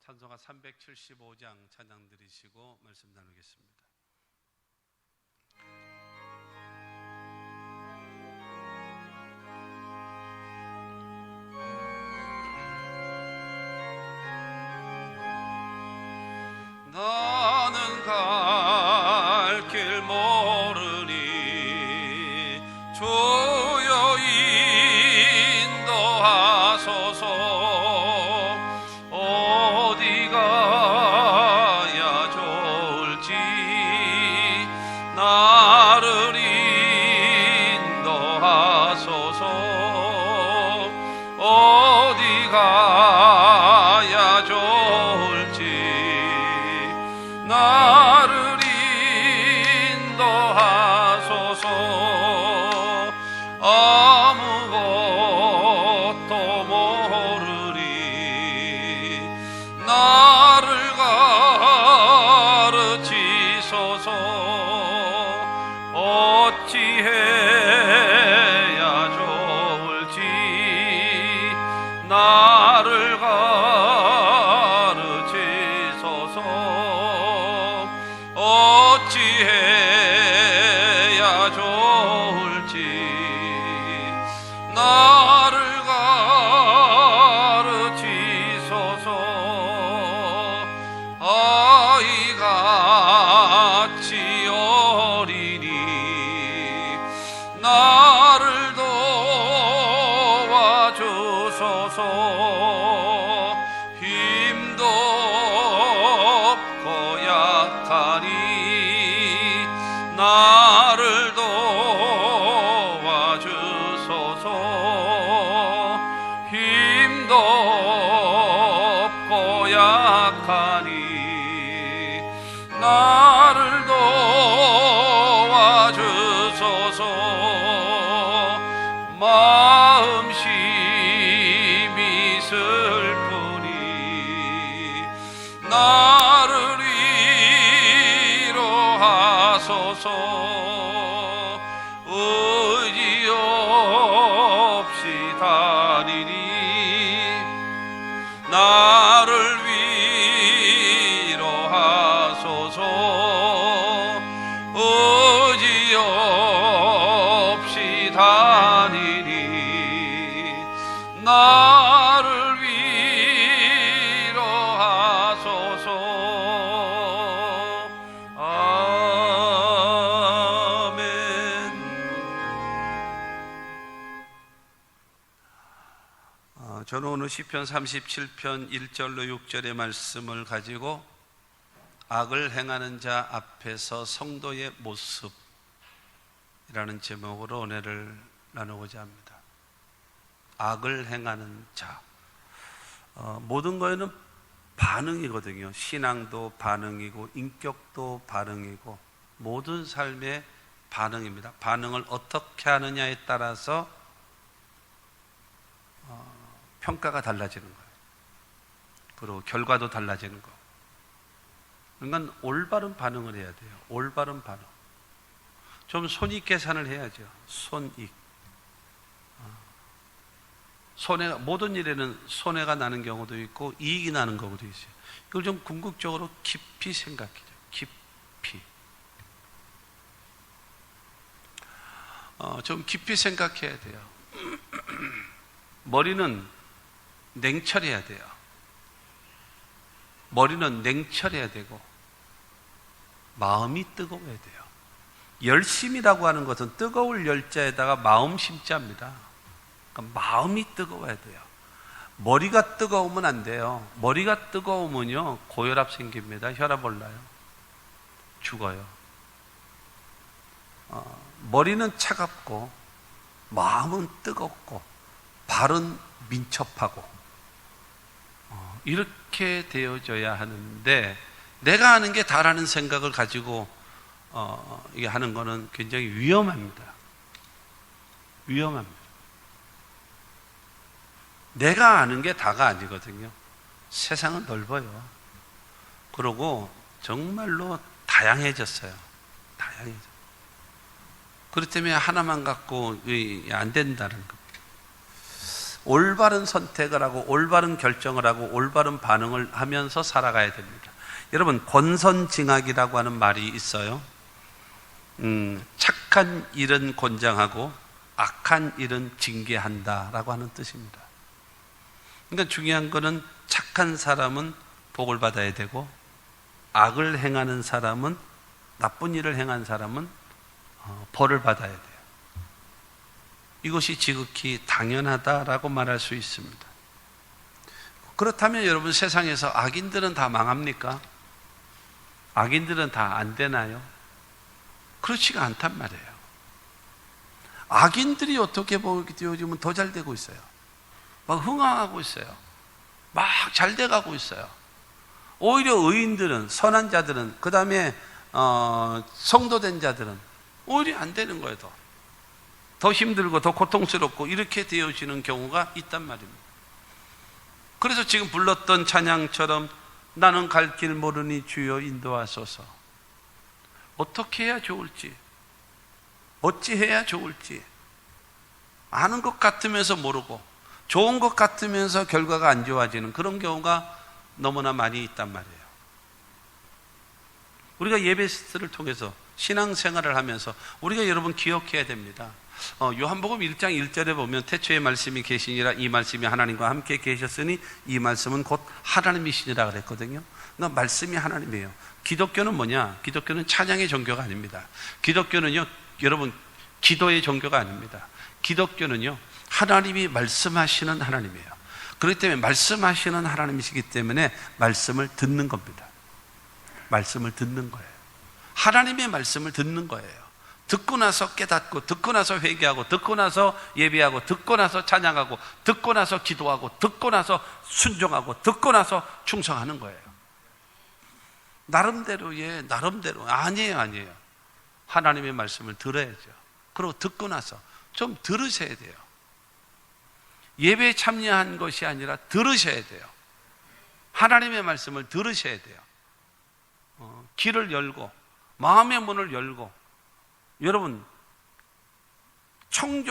찬송가 375장 찬양 드리시고 말씀 나누겠습니다. 나는 갈 길 모르니 주여 인도하소서. 어디 가야 좋을지 나를 인도하소서. 어디 가야 좋을지 나를 인도하소서. 아무것도 모르니 나를 가르치소서. 어찌해야 좋을지 나를 가르치소서. 어찌해야 좋을지 나를 가르치소서. 아이같이 어리니 나를 도와주소서. 힘도 없고 약하니 나를 도와주소서. 힘도 없고 약하니 나를 도와주소서. 마음심이 슬프니 나를 위로하소서. 의지 없이 다니니 나를 위로하소서. 의지 없이 다니니 나를 위로하소서. 저는 오늘 시편 37편 1절로 6절의 말씀을 가지고 악을 행하는 자 앞에서 성도의 모습이라는 제목으로 은혜를 나누고자 합니다. 악을 행하는 자. 모든 거에는 반응이거든요. 신앙도 반응이고 인격도 반응이고 모든 삶의 반응입니다. 반응을 어떻게 하느냐에 따라서 평가가 달라지는 거예요. 그리고 결과도 달라지는 거. 그러니까 올바른 반응을 해야 돼요. 올바른 반응. 좀 손익 계산을 해야죠. 손익. 손해가, 모든 일에는 손해가 나는 경우도 있고 이익이 나는 경우도 있어요. 이걸 좀 궁극적으로 깊이 생각해요. 깊이. 좀 깊이 생각해야 돼요. 머리는 냉철해야 돼요. 머리는 냉철해야 되고 마음이 뜨거워야 돼요. 열심이라고 하는 것은 뜨거울 열자에다가 마음 심자입니다. 그러니까 마음이 뜨거워야 돼요. 머리가 뜨거우면 안 돼요. 머리가 뜨거우면요 고혈압 생깁니다. 혈압 올라요. 죽어요. 머리는 차갑고 마음은 뜨겁고 발은 민첩하고 이렇게 되어져야 하는데 내가 하는 게 다라는 생각을 가지고 이게 하는 거는 굉장히 위험합니다. 위험합니다. 내가 아는 게 다가 아니거든요. 세상은 넓어요. 그리고 정말로 다양해졌어요. 다양해졌어요. 그렇기 때문에 하나만 갖고 안 된다는 거. 올바른 선택을 하고 올바른 결정을 하고 올바른 반응을 하면서 살아가야 됩니다. 여러분, 권선징악이라고 하는 말이 있어요. 착한 일은 권장하고 악한 일은 징계한다라고 하는 뜻입니다. 그러니까 중요한 거는 착한 사람은 복을 받아야 되고 악을 행하는 사람은, 나쁜 일을 행한 사람은 벌을 받아야 돼요. 이것이 지극히 당연하다라고 말할 수 있습니다. 그렇다면 여러분, 세상에서 악인들은 다 망합니까? 악인들은 다 안 되나요? 그렇지가 않단 말이에요. 악인들이 어떻게 보기 요즘은 더 잘 되고 있어요. 막 흥황하고 있어요. 막 잘 돼가고 있어요. 오히려 의인들은, 선한 자들은, 그 다음에 성도된 자들은 오히려 안 되는 거예요. 더 힘들고 더 고통스럽고 이렇게 되어지는 경우가 있단 말입니다. 그래서 지금 불렀던 찬양처럼 나는 갈 길 모르니 주여 인도하소서. 어떻게 해야 좋을지, 어찌해야 좋을지 아는 것 같으면서 모르고 좋은 것 같으면서 결과가 안 좋아지는 그런 경우가 너무나 많이 있단 말이에요. 우리가 예배를 통해서 신앙생활을 하면서 우리가 여러분 기억해야 됩니다. 요한복음 1장 1절에 보면 태초에 말씀이 계시니라, 이 말씀이 하나님과 함께 계셨으니 이 말씀은 곧 하나님이시니라 그랬거든요. 그러니까 말씀이 하나님이에요. 기독교는 뭐냐? 기독교는 찬양의 종교가 아닙니다. 기독교는요, 여러분, 기도의 종교가 아닙니다. 기독교는요, 하나님이 말씀하시는 하나님이에요. 그렇기 때문에 말씀하시는 하나님이시기 때문에 말씀을 듣는 겁니다. 말씀을 듣는 거예요. 하나님의 말씀을 듣는 거예요. 듣고 나서 깨닫고, 듣고 나서 회개하고, 듣고 나서 예배하고, 듣고 나서 찬양하고, 듣고 나서 기도하고, 듣고 나서 순종하고, 듣고 나서 충성하는 거예요. 나름대로의, 나름대로. 아니에요. 하나님의 말씀을 들어야죠. 그리고 듣고 나서 좀 들으셔야 돼요. 예배에 참여한 것이 아니라 들으셔야 돼요. 하나님의 말씀을 들으셔야 돼요. 귀를 열고, 마음의 문을 열고, 여러분,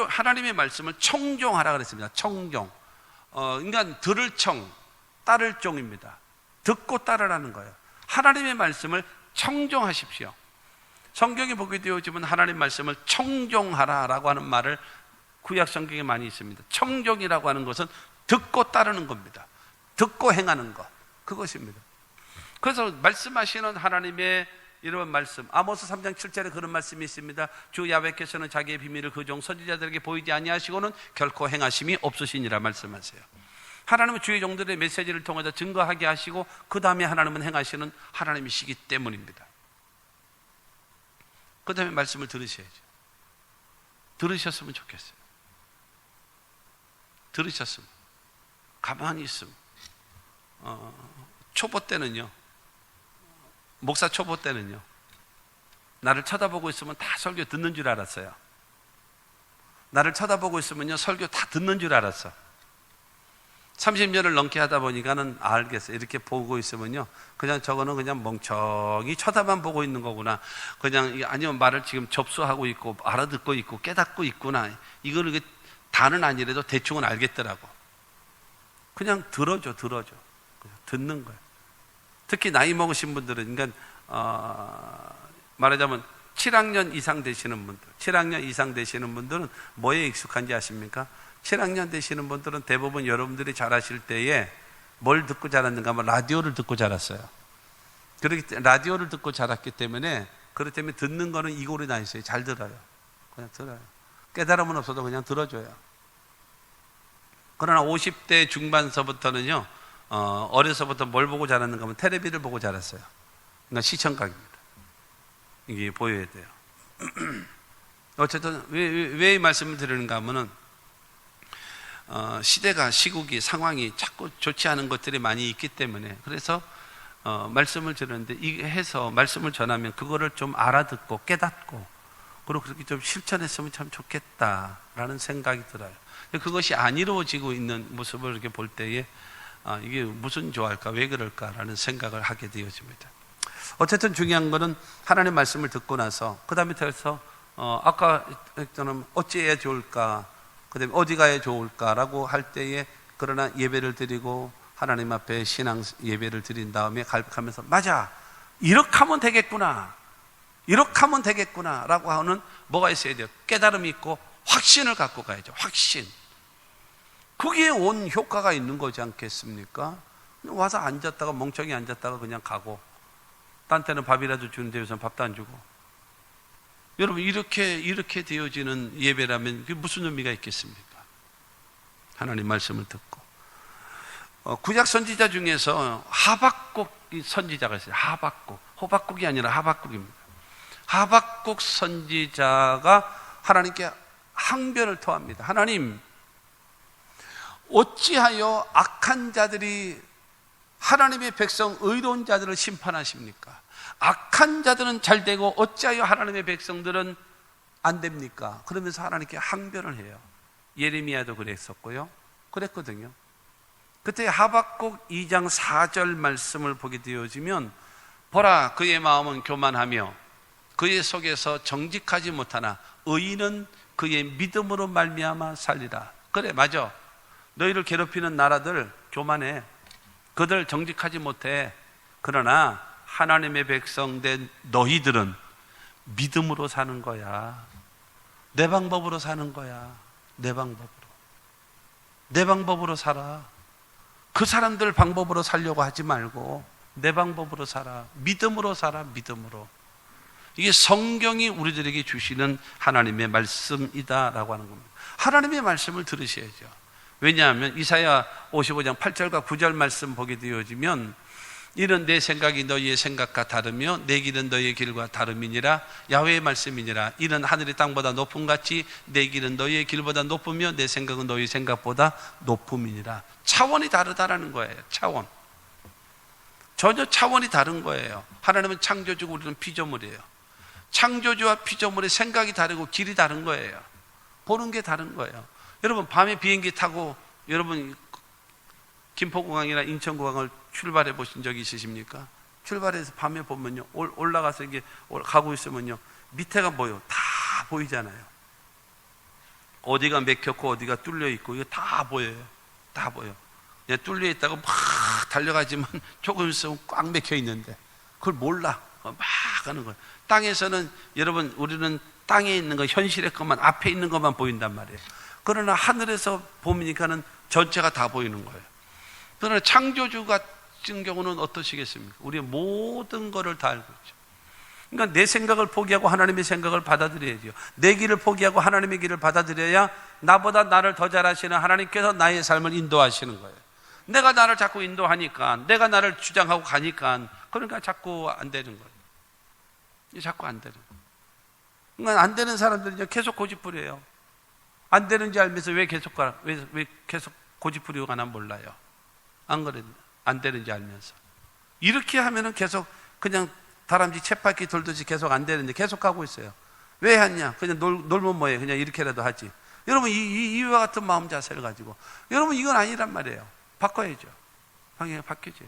하나님의 말씀을 청종하라 그랬습니다. 청종. 그러니까 들을 청, 따를 종입니다. 듣고 따르라는 거예요. 하나님의 말씀을 청종하십시오. 성경에 보게 되어지면 하나님 말씀을 청종하라라고 하는 말을 구약 성경에 많이 있습니다. 청종이라고 하는 것은 듣고 따르는 겁니다. 듣고 행하는 것, 그것입니다. 그래서 말씀하시는 하나님의 이런 말씀, 아모스 3장 7절에 그런 말씀이 있습니다. 주 야훼께서는 자기의 비밀을 그 종 선지자들에게 보이지 아니하시고는 결코 행하심이 없으시니라 말씀하세요. 하나님은 주의 종들의 메시지를 통해서 증거하게 하시고 그 다음에 하나님은 행하시는 하나님이시기 때문입니다. 그 다음에 말씀을 들으셔야죠. 들으셨으면 좋겠어요. 들으셨으면, 가만히 있으면. 초보 때는요, 목사 초보 때는요, 나를 쳐다보고 있으면 다 설교 듣는 줄 알았어요. 나를 쳐다보고 있으면요, 설교 다 듣는 줄 알았어. 30년을 넘게 하다 보니까는 알겠어요. 이렇게 보고 있으면요, 그냥 저거는 그냥 멍청이 쳐다만 보고 있는 거구나. 그냥, 아니면 말을 지금 접수하고 있고, 알아듣고 있고, 깨닫고 있구나. 이거는 다는 아니래도 대충은 알겠더라고. 그냥 들어줘. 그냥 듣는 거예요. 특히 나이 먹으신 분들은, 그러니까, 말하자면 7학년 이상 되시는 분들, 7학년 이상 되시는 분들은 뭐에 익숙한지 아십니까? 7학년 되시는 분들은 대부분 여러분들이 자라실 때에 뭘 듣고 자랐는가 하면 라디오를 듣고 자랐어요. 그렇기 때문에 라디오를 듣고 자랐기 때문에, 그렇기 때문에 듣는 거는 이골이 나 있어요. 잘 들어요. 그냥 들어요. 깨달음은 없어도 그냥 들어줘요. 그러나 50대 중반서부터는요, 어려서부터 뭘 보고 자랐는가 하면 텔레비를 보고 자랐어요. 그러니까 시청각입니다. 이게 보여야 돼요. 어쨌든 왜 이 말씀을 드리는가 하면은, 시대가, 시국이, 상황이 자꾸 좋지 않은 것들이 많이 있기 때문에, 그래서 말씀을 들었는데, 이게 해서 말씀을 전하면 그거를 좀 알아듣고 깨닫고, 그리고 그렇게 좀 실천했으면 참 좋겠다라는 생각이 들어요. 그것이 안 이루어지고 있는 모습을 이렇게 볼 때에, 이게 무슨 좋아할까, 왜 그럴까라는 생각을 하게 되어집니다. 어쨌든 중요한 거는 하나님의 말씀을 듣고 나서, 그 다음에 해서 아까 했던 어찌해야 좋을까, 그다음에 어디 가야 좋을까라고 할 때에 그러나 예배를 드리고 하나님 앞에 신앙 예배를 드린 다음에 갈급하면서 맞아, 이렇게 하면 되겠구나, 이렇게 하면 되겠구나 라고 하는 뭐가 있어야 돼요? 깨달음이 있고 확신을 갖고 가야죠. 확신. 거기에 온 효과가 있는 거지 않겠습니까? 와서 앉았다가 멍청이 앉았다가 그냥 가고, 딴 때는 밥이라도 주는데 요새는 밥도 안 주고. 여러분, 이렇게 되어지는 예배라면 그게 무슨 의미가 있겠습니까? 하나님 말씀을 듣고. 구약 선지자 중에서 하박국 선지자가 있어요. 하박국. 호박국이 아니라 하박국입니다. 하박국 선지자가 하나님께 항변을 토합니다. 하나님, 어찌하여 악한 자들이 하나님의 백성 의로운 자들을 심판하십니까? 악한 자들은 잘 되고 어찌하여 하나님의 백성들은 안 됩니까? 그러면서 하나님께 항변을 해요. 예레미야도 그랬었고요. 그랬거든요. 그때 하박국 2장 4절 말씀을 보게 되어지면, 보라, 그의 마음은 교만하며 그의 속에서 정직하지 못하나 의인은 그의 믿음으로 말미암아 살리라. 그래, 맞아. 너희를 괴롭히는 나라들 교만해. 그들 정직하지 못해. 그러나 하나님의 백성 된 너희들은 믿음으로 사는 거야. 내 방법으로 사는 거야. 내 방법으로. 내 방법으로 살아. 그 사람들 방법으로 살려고 하지 말고 내 방법으로 살아. 믿음으로 살아. 믿음으로. 이게 성경이 우리들에게 주시는 하나님의 말씀이다라고 하는 겁니다. 하나님의 말씀을 들으셔야죠. 왜냐하면 이사야 55장 8절과 9절 말씀 보게 되어지면, 이는 내 생각이 너희의 생각과 다르며 내 길은 너희의 길과 다름이니라. 야훼의 말씀이니라. 이는 하늘의 땅보다 높음 같이 내 길은 너희의 길보다 높으며 내 생각은 너희의 생각보다 높음이니라. 차원이 다르다라는 거예요. 차원. 전혀 차원이 다른 거예요. 하나님은 창조주고 우리는 피조물이에요. 창조주와 피조물의 생각이 다르고 길이 다른 거예요. 보는 게 다른 거예요. 여러분, 밤에 비행기 타고 여러분 김포공항이나 인천공항을 출발해 보신 적이 있으십니까? 출발해서 밤에 보면요, 올라가서 이게 가고 있으면요, 밑에가 뭐요? 다 보이잖아요. 어디가 맥혔고 어디가 뚫려 있고 이거 다 보여요. 다 보여. 그냥 뚫려 있다가 막 달려가지만 조금 있으면 꽉 맥혀 있는데 그걸 몰라. 막 하는 거예요. 땅에서는 여러분, 우리는 땅에 있는 거, 현실의 것만, 앞에 있는 것만 보인단 말이에요. 그러나 하늘에서 보니까는 전체가 다 보이는 거예요. 그러나 창조주 같은 경우는 어떠시겠습니까? 우리의 모든 것을 다 알고 있죠. 그러니까 내 생각을 포기하고 하나님의 생각을 받아들여야죠. 내 길을 포기하고 하나님의 길을 받아들여야 나보다 나를 더 잘하시는 하나님께서 나의 삶을 인도하시는 거예요. 내가 나를 자꾸 인도하니까, 내가 나를 주장하고 가니까, 그러니까 자꾸 안 되는 거예요. 자꾸 안 되는 거예요. 그러니까 안 되는 사람들은 계속 고집부려요. 안 되는지 알면서 왜 계속 고집부리고 가나 몰라요. 안 그래요? 안 되는지 알면서. 이렇게 하면은 계속 그냥 다람쥐 쳇바퀴 돌듯이 계속 안 되는데 계속 가고 있어요. 왜 하냐? 그냥 놀면 뭐해? 그냥 이렇게라도 하지. 여러분, 이와 같은 마음 자세를 가지고, 여러분, 이건 아니란 말이에요. 바꿔야죠. 방향이 바뀌어야죠.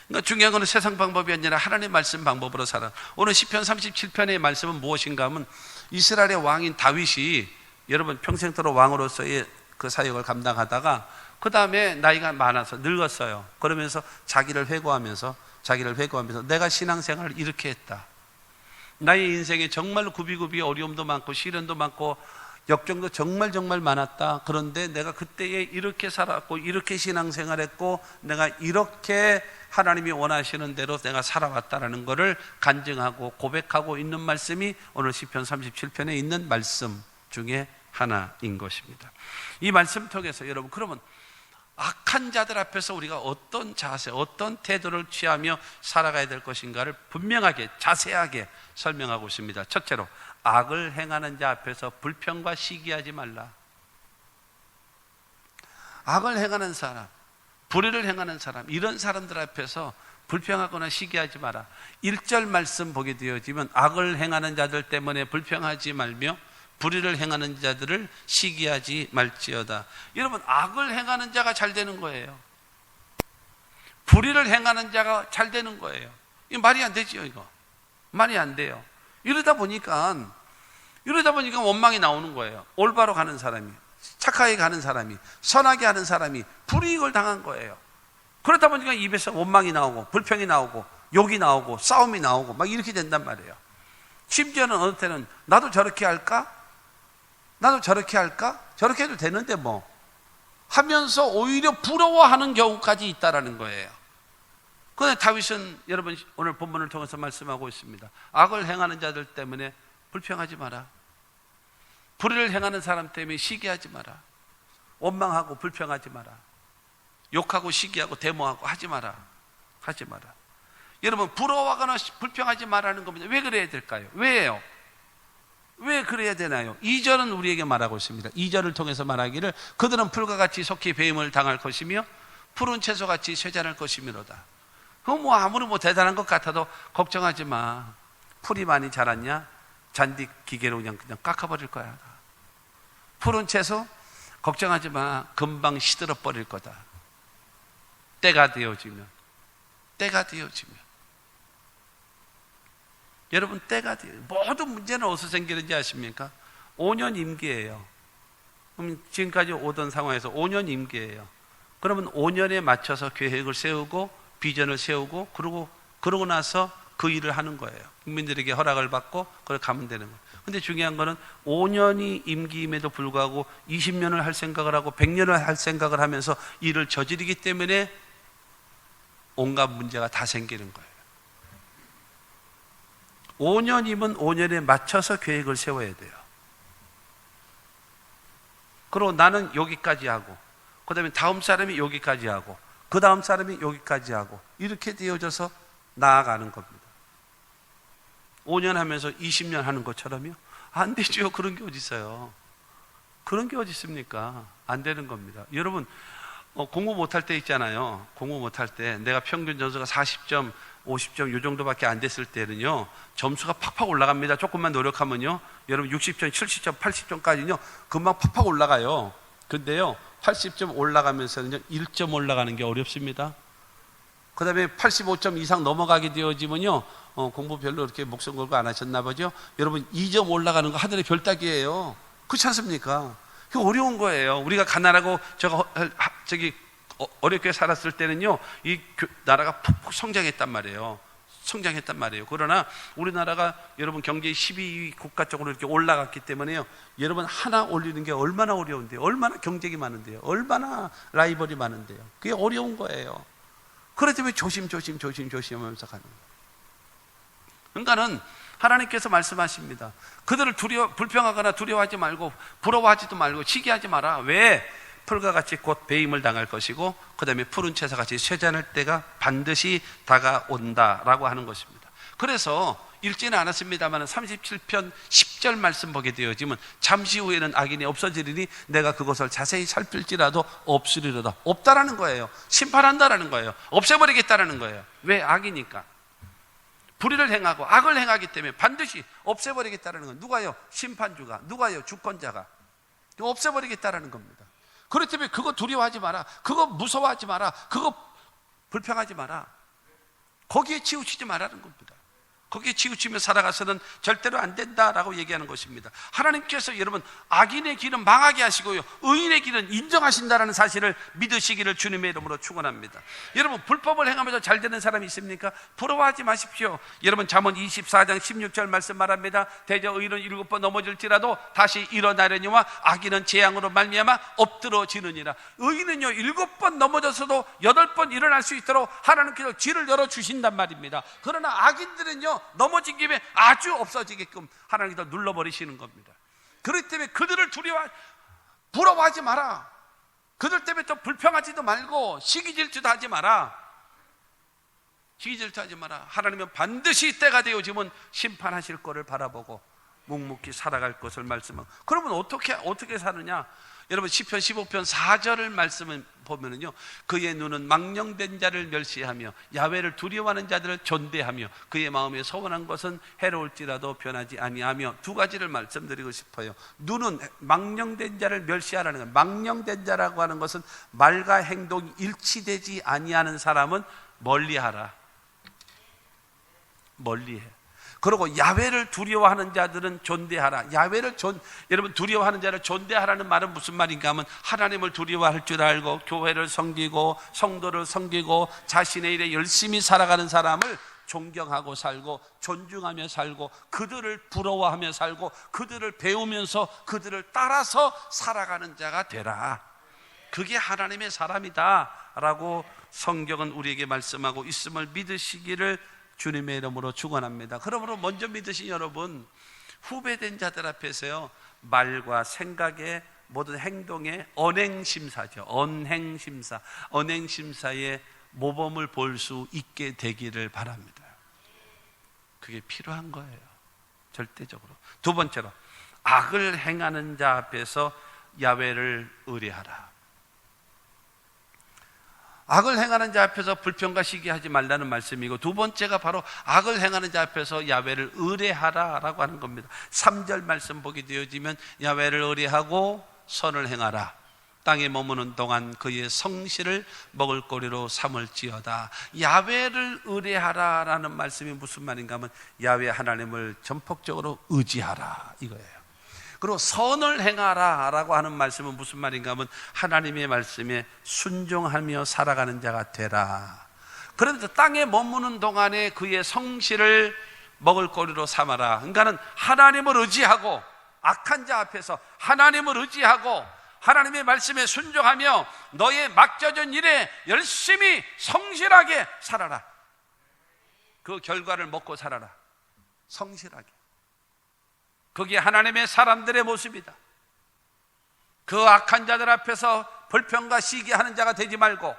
그러니까 중요한 것은 세상 방법이 아니라 하나님의 말씀 방법으로 살아. 오늘 시편 37편의 말씀은 무엇인가 하면, 이스라엘의 왕인 다윗이 여러분 평생토록 왕으로서의 그 사역을 감당하다가 그 다음에 나이가 많아서 늙었어요. 그러면서 자기를 회고하면서 내가 신앙생활을 이렇게 했다. 나의 인생에 정말 굽이굽이 어려움도 많고 시련도 많고 역경도 정말 많았다. 그런데 내가 그때에 이렇게 살았고 이렇게 신앙생활했고 내가 이렇게 하나님이 원하시는 대로 내가 살아왔다라는 것을 간증하고 고백하고 있는 말씀이 오늘 시편 37편에 있는 말씀 중에 하나인 것입니다. 이 말씀 통해서 여러분, 그러면 악한 자들 앞에서 우리가 어떤 자세, 어떤 태도를 취하며 살아가야 될 것인가를 분명하게 자세하게 설명하고 있습니다. 첫째로, 악을 행하는 자 앞에서 불평과 시기하지 말라. 악을 행하는 사람, 불의를 행하는 사람, 이런 사람들 앞에서 불평하거나 시기하지 마라. 1절 말씀 보게 되어지면 악을 행하는 자들 때문에 불평하지 말며 불의를 행하는 자들을 시기하지 말지어다. 여러분, 악을 행하는 자가 잘 되는 거예요. 불의를 행하는 자가 잘 되는 거예요. 이거 말이 안 되죠. 이거 말이 안 돼요. 이러다 보니까 이러다 보니까 원망이 나오는 거예요. 올바로 가는 사람이, 착하게 가는 사람이, 선하게 하는 사람이 불이익을 당한 거예요. 그러다 보니까 입에서 원망이 나오고 불평이 나오고 욕이 나오고 싸움이 나오고 막 이렇게 된단 말이에요. 심지어는 어느 때는 나도 저렇게 할까? 나도 저렇게 할까? 저렇게 해도 되는데 뭐 하면서 오히려 부러워하는 경우까지 있다라는 거예요. 그런데 다윗은 여러분 오늘 본문을 통해서 말씀하고 있습니다. 악을 행하는 자들 때문에 불평하지 마라. 불의를 행하는 사람 때문에 시기하지 마라. 원망하고 불평하지 마라. 욕하고 시기하고 데모하고 하지 마라. 하지 마라. 여러분 부러워하거나 불평하지 말라는 겁니다. 왜 그래야 될까요? 왜요? 왜 그래야 되나요? 2절은 우리에게 말하고 있습니다. 2절을 통해서 말하기를 그들은 풀과 같이 속히 배임을 당할 것이며 푸른 채소같이 쇠잔할 것이미로다. 그거 뭐 아무리 뭐 대단한 것 같아도 걱정하지 마. 풀이 많이 자랐냐? 잔디 기계로 그냥 깎아버릴 거야. 푸른 채소 걱정하지 마. 금방 시들어 버릴 거다. 때가 되어지면 여러분 때가 돼요. 모든 문제는 어디서 생기는지 아십니까? 5년 임기예요. 그럼 지금까지 오던 상황에서 5년 임기예요. 그러면 5년에 맞춰서 계획을 세우고 비전을 세우고 그러고 나서 그 일을 하는 거예요. 국민들에게 허락을 받고 그걸 가면 되는 거예요. 근데 중요한 거는 5년이 임기임에도 불구하고 20년을 할 생각을 하고 100년을 할 생각을 하면서 일을 저지르기 때문에 온갖 문제가 다 생기는 거예요. 5년이면 5년에 맞춰서 계획을 세워야 돼요. 그리고 나는 여기까지 하고 그 다음에 다음 사람이 여기까지 하고 그 다음 사람이 여기까지 하고 이렇게 되어져서 나아가는 겁니다. 5년 하면서 20년 하는 것처럼요? 안 되죠. 그런 게 어디 있어요. 그런 게 어디 있습니까? 안 되는 겁니다. 여러분 공부 못할 때 있잖아요. 공부 못할 때 내가 평균 점수가 40점 50점 이 정도밖에 안 됐을 때는요 점수가 팍팍 올라갑니다. 조금만 노력하면요 여러분 60점 70점 80점까지는요 금방 팍팍 올라가요. 근데요 80점 올라가면서는요 1점 올라가는 게 어렵습니다. 그 다음에 85점 이상 넘어가게 되어지면요 공부 별로 그렇게 목숨 걸고 안 하셨나 보죠. 여러분 2점 올라가는 거 하늘의 별따기예요. 그렇지 않습니까? 그게 어려운 거예요. 우리가 가난하고 어렵게 살았을 때는요 이 나라가 푹푹 성장했단 말이에요. 그러나 우리나라가 여러분 경제 12위 국가 쪽으로 이렇게 올라갔기 때문에요 여러분 하나 올리는 게 얼마나 어려운데요. 얼마나 경쟁이 많은데요. 얼마나 라이벌이 많은데요. 그게 어려운 거예요. 그렇기 때문에 조심하면서 가는 거예요. 그러니까는 하나님께서 말씀하십니다. 그들을 불평하거나 두려워하지 말고 부러워하지도 말고 시기하지 마라. 왜? 풀과 같이 곧 배임을 당할 것이고 그 다음에 푸른 채소같이 쇠잔할 때가 반드시 다가온다라고 하는 것입니다. 그래서 읽지는 않았습니다만 37편 10절 말씀 보게 되어지면 잠시 후에는 악인이 없어지리니 내가 그것을 자세히 살필지라도 없으리로다. 없다라는 거예요. 심판한다라는 거예요. 없애버리겠다라는 거예요. 왜? 악이니까. 불의를 행하고 악을 행하기 때문에 반드시 없애버리겠다라는 거예요. 누가요? 심판주가. 누가요? 주권자가. 없애버리겠다라는 겁니다. 그렇기 때문에 그거 두려워하지 마라. 그거 무서워하지 마라. 그거 불평하지 마라. 거기에 치우치지 말라는 겁니다. 거기에 치우치며 살아가서는 절대로 안 된다라고 얘기하는 것입니다. 하나님께서 여러분 악인의 길은 망하게 하시고요 의인의 길은 인정하신다라는 사실을 믿으시기를 주님의 이름으로 축원합니다. 여러분 불법을 행하면서 잘 되는 사람이 있습니까? 부러워하지 마십시오. 여러분 잠언 24장 16절 말씀 말합니다. 대저 의인은 7번 넘어질지라도 다시 일어나려니와 악인은 재앙으로 말미암아 엎드러지느니라. 의인은요 7번 넘어져서도 8번 일어날 수 있도록 하나님께서 길을 열어주신단 말입니다. 그러나 악인들은요 넘어진 김에 아주 없어지게끔 하나님께서 눌러버리시는 겁니다. 그렇기 때문에 그들을 부러워하지 마라. 그들 때문에 또 불평하지도 말고 시기질투도 하지 마라. 시기질투하지 마라. 하나님은 반드시 때가 되어지면 심판하실 것을 바라보고 묵묵히 살아갈 것을 말씀하고. 그러면 어떻게 사느냐? 여러분 시편 15편 4절을 말씀을 보면은요 그의 눈은 망령된 자를 멸시하며 야훼를 두려워하는 자들을 존대하며 그의 마음에 소원한 것은 해로울지라도 변하지 아니하며. 두 가지를 말씀드리고 싶어요. 눈은 망령된 자를 멸시하라는 거예요. 망령된 자라고 하는 것은 말과 행동이 일치되지 아니하는 사람은 멀리하라. 멀리해. 그리고 야훼를 두려워하는 자들은 존대하라. 여러분 두려워하는 자를 존대하라는 말은 무슨 말인가 하면 하나님을 두려워할 줄 알고 교회를 섬기고 성도를 섬기고 자신의 일에 열심히 살아가는 사람을 존경하고 살고 존중하며 살고 그들을 부러워하며 살고 그들을 배우면서 그들을 따라서 살아가는 자가 되라. 그게 하나님의 사람이다 라고 성경은 우리에게 말씀하고 있음을 믿으시기를 주님의 이름으로 축원합니다. 그러므로 먼저 믿으신 여러분, 후배된 자들 앞에서요, 말과 생각의 모든 행동의 언행심사죠. 언행심사의 모범을 볼 수 있게 되기를 바랍니다. 그게 필요한 거예요, 절대적으로. 두 번째로, 악을 행하는 자 앞에서 야훼를 의뢰하라. 악을 행하는 자 앞에서 불평과 시기하지 말라는 말씀이고, 두 번째가 바로 악을 행하는 자 앞에서 야훼를 의뢰하라라고 하는 겁니다. 3절 말씀 보게 되어지면 야훼를 의뢰하고 선을 행하라. 땅에 머무는 동안 그의 성실을 먹을거리로 삼을지어다. 야훼를 의뢰하라라는 말씀이 무슨 말인가 하면 야훼 하나님을 전폭적으로 의지하라 이거예요. 그리고 선을 행하라 라고 하는 말씀은 무슨 말인가 하면 하나님의 말씀에 순종하며 살아가는 자가 되라. 그런데 땅에 머무는 동안에 그의 성실을 먹을거리로 삼아라. 그러니까는 하나님을 의지하고 악한 자 앞에서 하나님을 의지하고 하나님의 말씀에 순종하며 너의 맡겨진 일에 열심히 성실하게 살아라. 그 결과를 먹고 살아라. 성실하게. 그게 하나님의 사람들의 모습이다. 그 악한 자들 앞에서 불평과 시기하는 자가 되지 말고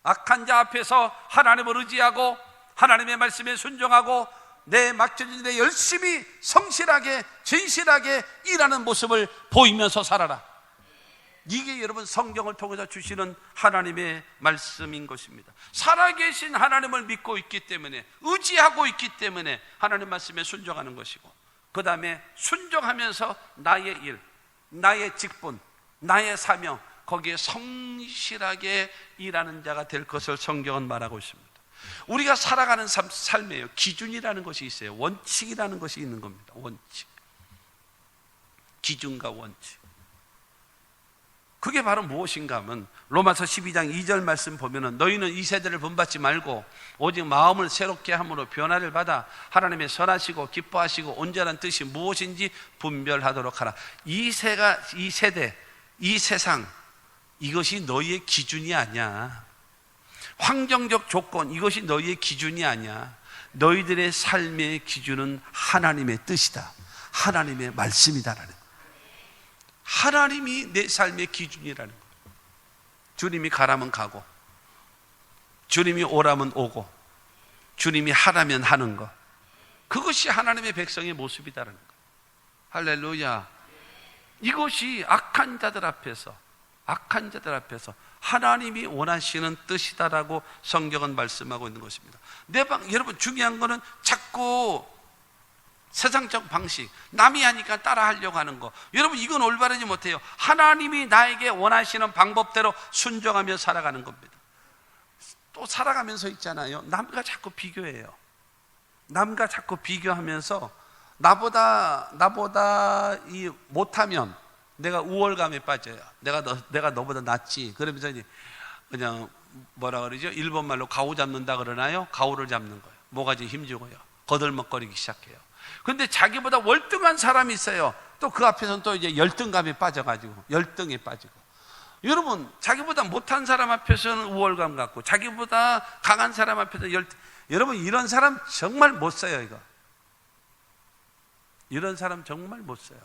악한 자 앞에서 하나님을 의지하고 하나님의 말씀에 순종하고 내 맡겨진 일에 열심히 성실하게 진실하게 일하는 모습을 보이면서 살아라. 이게 여러분 성경을 통해서 주시는 하나님의 말씀인 것입니다. 살아계신 하나님을 믿고 있기 때문에 의지하고 있기 때문에 하나님 말씀에 순종하는 것이고, 그 다음에 순종하면서 나의 일, 나의 직분, 나의 사명, 거기에 성실하게 일하는 자가 될 것을 성경은 말하고 있습니다. 우리가 살아가는 삶에요, 기준이라는 것이 있어요. 원칙이라는 것이 있는 겁니다. 원칙, 기준과 원칙. 그게 바로 무엇인가 하면 로마서 12장 2절 말씀 보면은 너희는 이 세대를 본받지 말고 오직 마음을 새롭게 함으로 변화를 받아 하나님의 선하시고 기뻐하시고 온전한 뜻이 무엇인지 분별하도록 하라. 이 세대, 이 세상, 이것이 너희의 기준이 아니야. 환경적 조건, 이것이 너희의 기준이 아니야. 너희들의 삶의 기준은 하나님의 뜻이다. 하나님의 말씀이다라는 거야. 하나님이 내 삶의 기준이라는 거예요. 주님이 가라면 가고 주님이 오라면 오고 주님이 하라면 하는 것, 그것이 하나님의 백성의 모습이다라는 거예요. 할렐루야. 이것이 악한 자들 앞에서 하나님이 원하시는 뜻이다라고 성경은 말씀하고 있는 것입니다. 여러분 중요한 거는 자꾸 세상적 방식, 남이 하니까 따라 하려고 하는 거, 여러분 이건 올바르지 못해요. 하나님이 나에게 원하시는 방법대로 순종하며 살아가는 겁니다. 또 살아가면서 있잖아요, 남과 자꾸 비교해요. 남과 자꾸 비교하면서 나보다 이 못하면 내가 우월감에 빠져요. 내가 너보다 낫지. 그러면서 이제 그냥 뭐라 그러죠? 일본 말로 가오 잡는다 그러나요? 가오를 잡는 거예요. 모가지 힘주고요. 거들먹거리기 시작해요. 근데 자기보다 월등한 사람이 있어요. 또 그 앞에서는 또 이제 열등감에 빠져가지고 열등에 빠지고. 여러분 자기보다 못한 사람 앞에서는 우월감 갖고 자기보다 강한 사람 앞에서 여러분 이런 사람 정말 못 써요. 이거 이런 사람 정말 못 써요.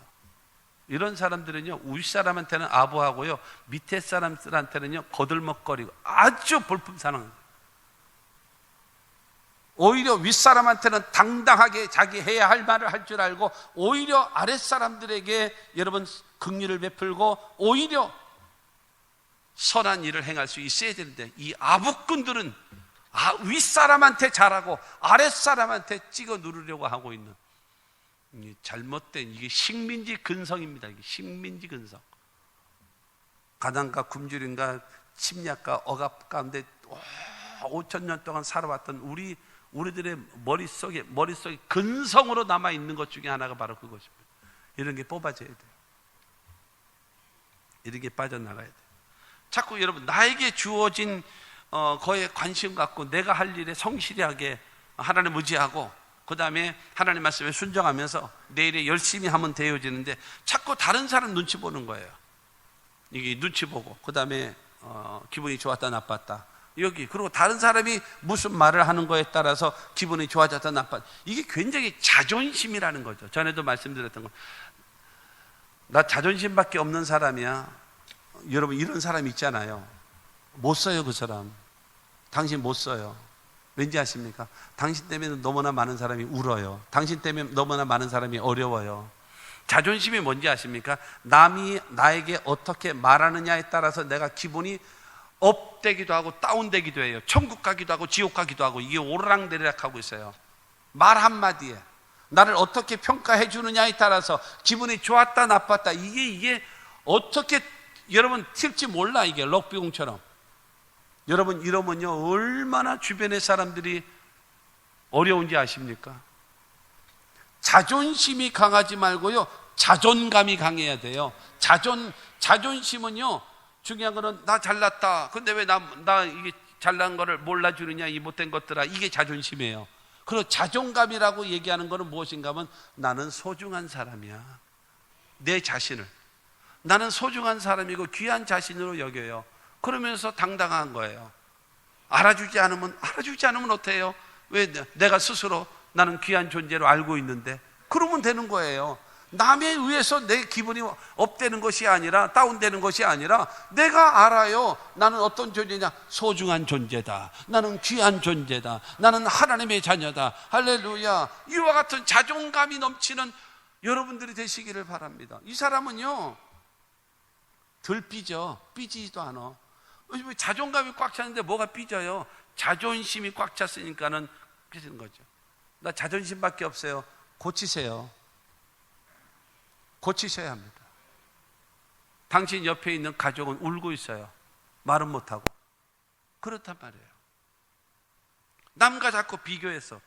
이런 사람들은요 윗사람한테는 아부하고요 밑에 사람들한테는요 거들먹거리고 아주 볼품사나운, 오히려 윗사람한테는 당당하게 자기 해야 할 말을 할 줄 알고 오히려 아랫사람들에게 여러분 긍휼을 베풀고 오히려 선한 일을 행할 수 있어야 되는데, 이 아부꾼들은 윗사람한테 잘하고 아랫사람한테 찍어 누르려고 하고 있는 잘못된, 이게 식민지 근성입니다. 이게 식민지 근성. 가난과 굶주림과 침략과 억압 가운데 5,000년 동안 살아왔던 우리들의 머릿속에 근성으로 남아있는 것 중에 하나가 바로 그것입니다. 이런 게 뽑아져야 돼요. 이런 게 빠져나가야 돼요. 자꾸 여러분 나에게 주어진 거에 관심 갖고 내가 할 일에 성실하게 하나님 의지하고 그 다음에 하나님 말씀에 순종하면서 내일에 열심히 하면 되어지는데 자꾸 다른 사람 눈치 보는 거예요. 이게 눈치 보고 그 다음에 기분이 좋았다 나빴다 여기 그리고 다른 사람이 무슨 말을 하는 거에 따라서 기분이 좋아졌다 나빴다 이게 굉장히 자존심이라는 거죠. 전에도 말씀드렸던 거 나 자존심밖에 없는 사람이야. 여러분 이런 사람 있잖아요. 못 써요 그 사람. 당신 못 써요. 왠지 아십니까? 당신 때문에 너무나 많은 사람이 울어요. 당신 때문에 너무나 많은 사람이 어려워요. 자존심이 뭔지 아십니까? 남이 나에게 어떻게 말하느냐에 따라서 내가 기분이 업되기도 하고 다운되기도 해요. 천국 가기도 하고 지옥 가기도 하고 이게 오르락내리락 하고 있어요. 말 한마디에 나를 어떻게 평가해 주느냐에 따라서 기분이 좋았다 나빴다 이게 어떻게 여러분 튈지 몰라. 이게 럭비공처럼 여러분 이러면요 얼마나 주변의 사람들이 어려운지 아십니까? 자존심이 강하지 말고요 자존감이 강해야 돼요. 자존심은요 중요한 거는 나 잘났다 근데 왜 나 이게 잘난 거를 몰라주느냐 이 못된 것들아 이게 자존심이에요. 그리고 자존감이라고 얘기하는 거는 무엇인가 하면 나는 소중한 사람이야. 내 자신을 나는 소중한 사람이고 귀한 자신으로 여겨요. 그러면서 당당한 거예요. 알아주지 않으면 어때요? 왜 내가 스스로 나는 귀한 존재로 알고 있는데 그러면 되는 거예요. 남에 의해서 내 기분이 업되는 것이 아니라 다운되는 것이 아니라 내가 알아요. 나는 어떤 존재냐? 소중한 존재다. 나는 귀한 존재다. 나는 하나님의 자녀다. 할렐루야. 이와 같은 자존감이 넘치는 여러분들이 되시기를 바랍니다. 이 사람은요 덜 삐져. 삐지지도 않아. 자존감이 꽉 찼는데 뭐가 삐져요? 자존심이 꽉 찼으니까는 삐지는 거죠. 나 자존심밖에 없어요. 고치세요. 고치셔야 합니다. 당신 옆에 있는 가족은 울고 있어요. 말은 못하고. 그렇단 말이에요. 남과 자꾸 비교해서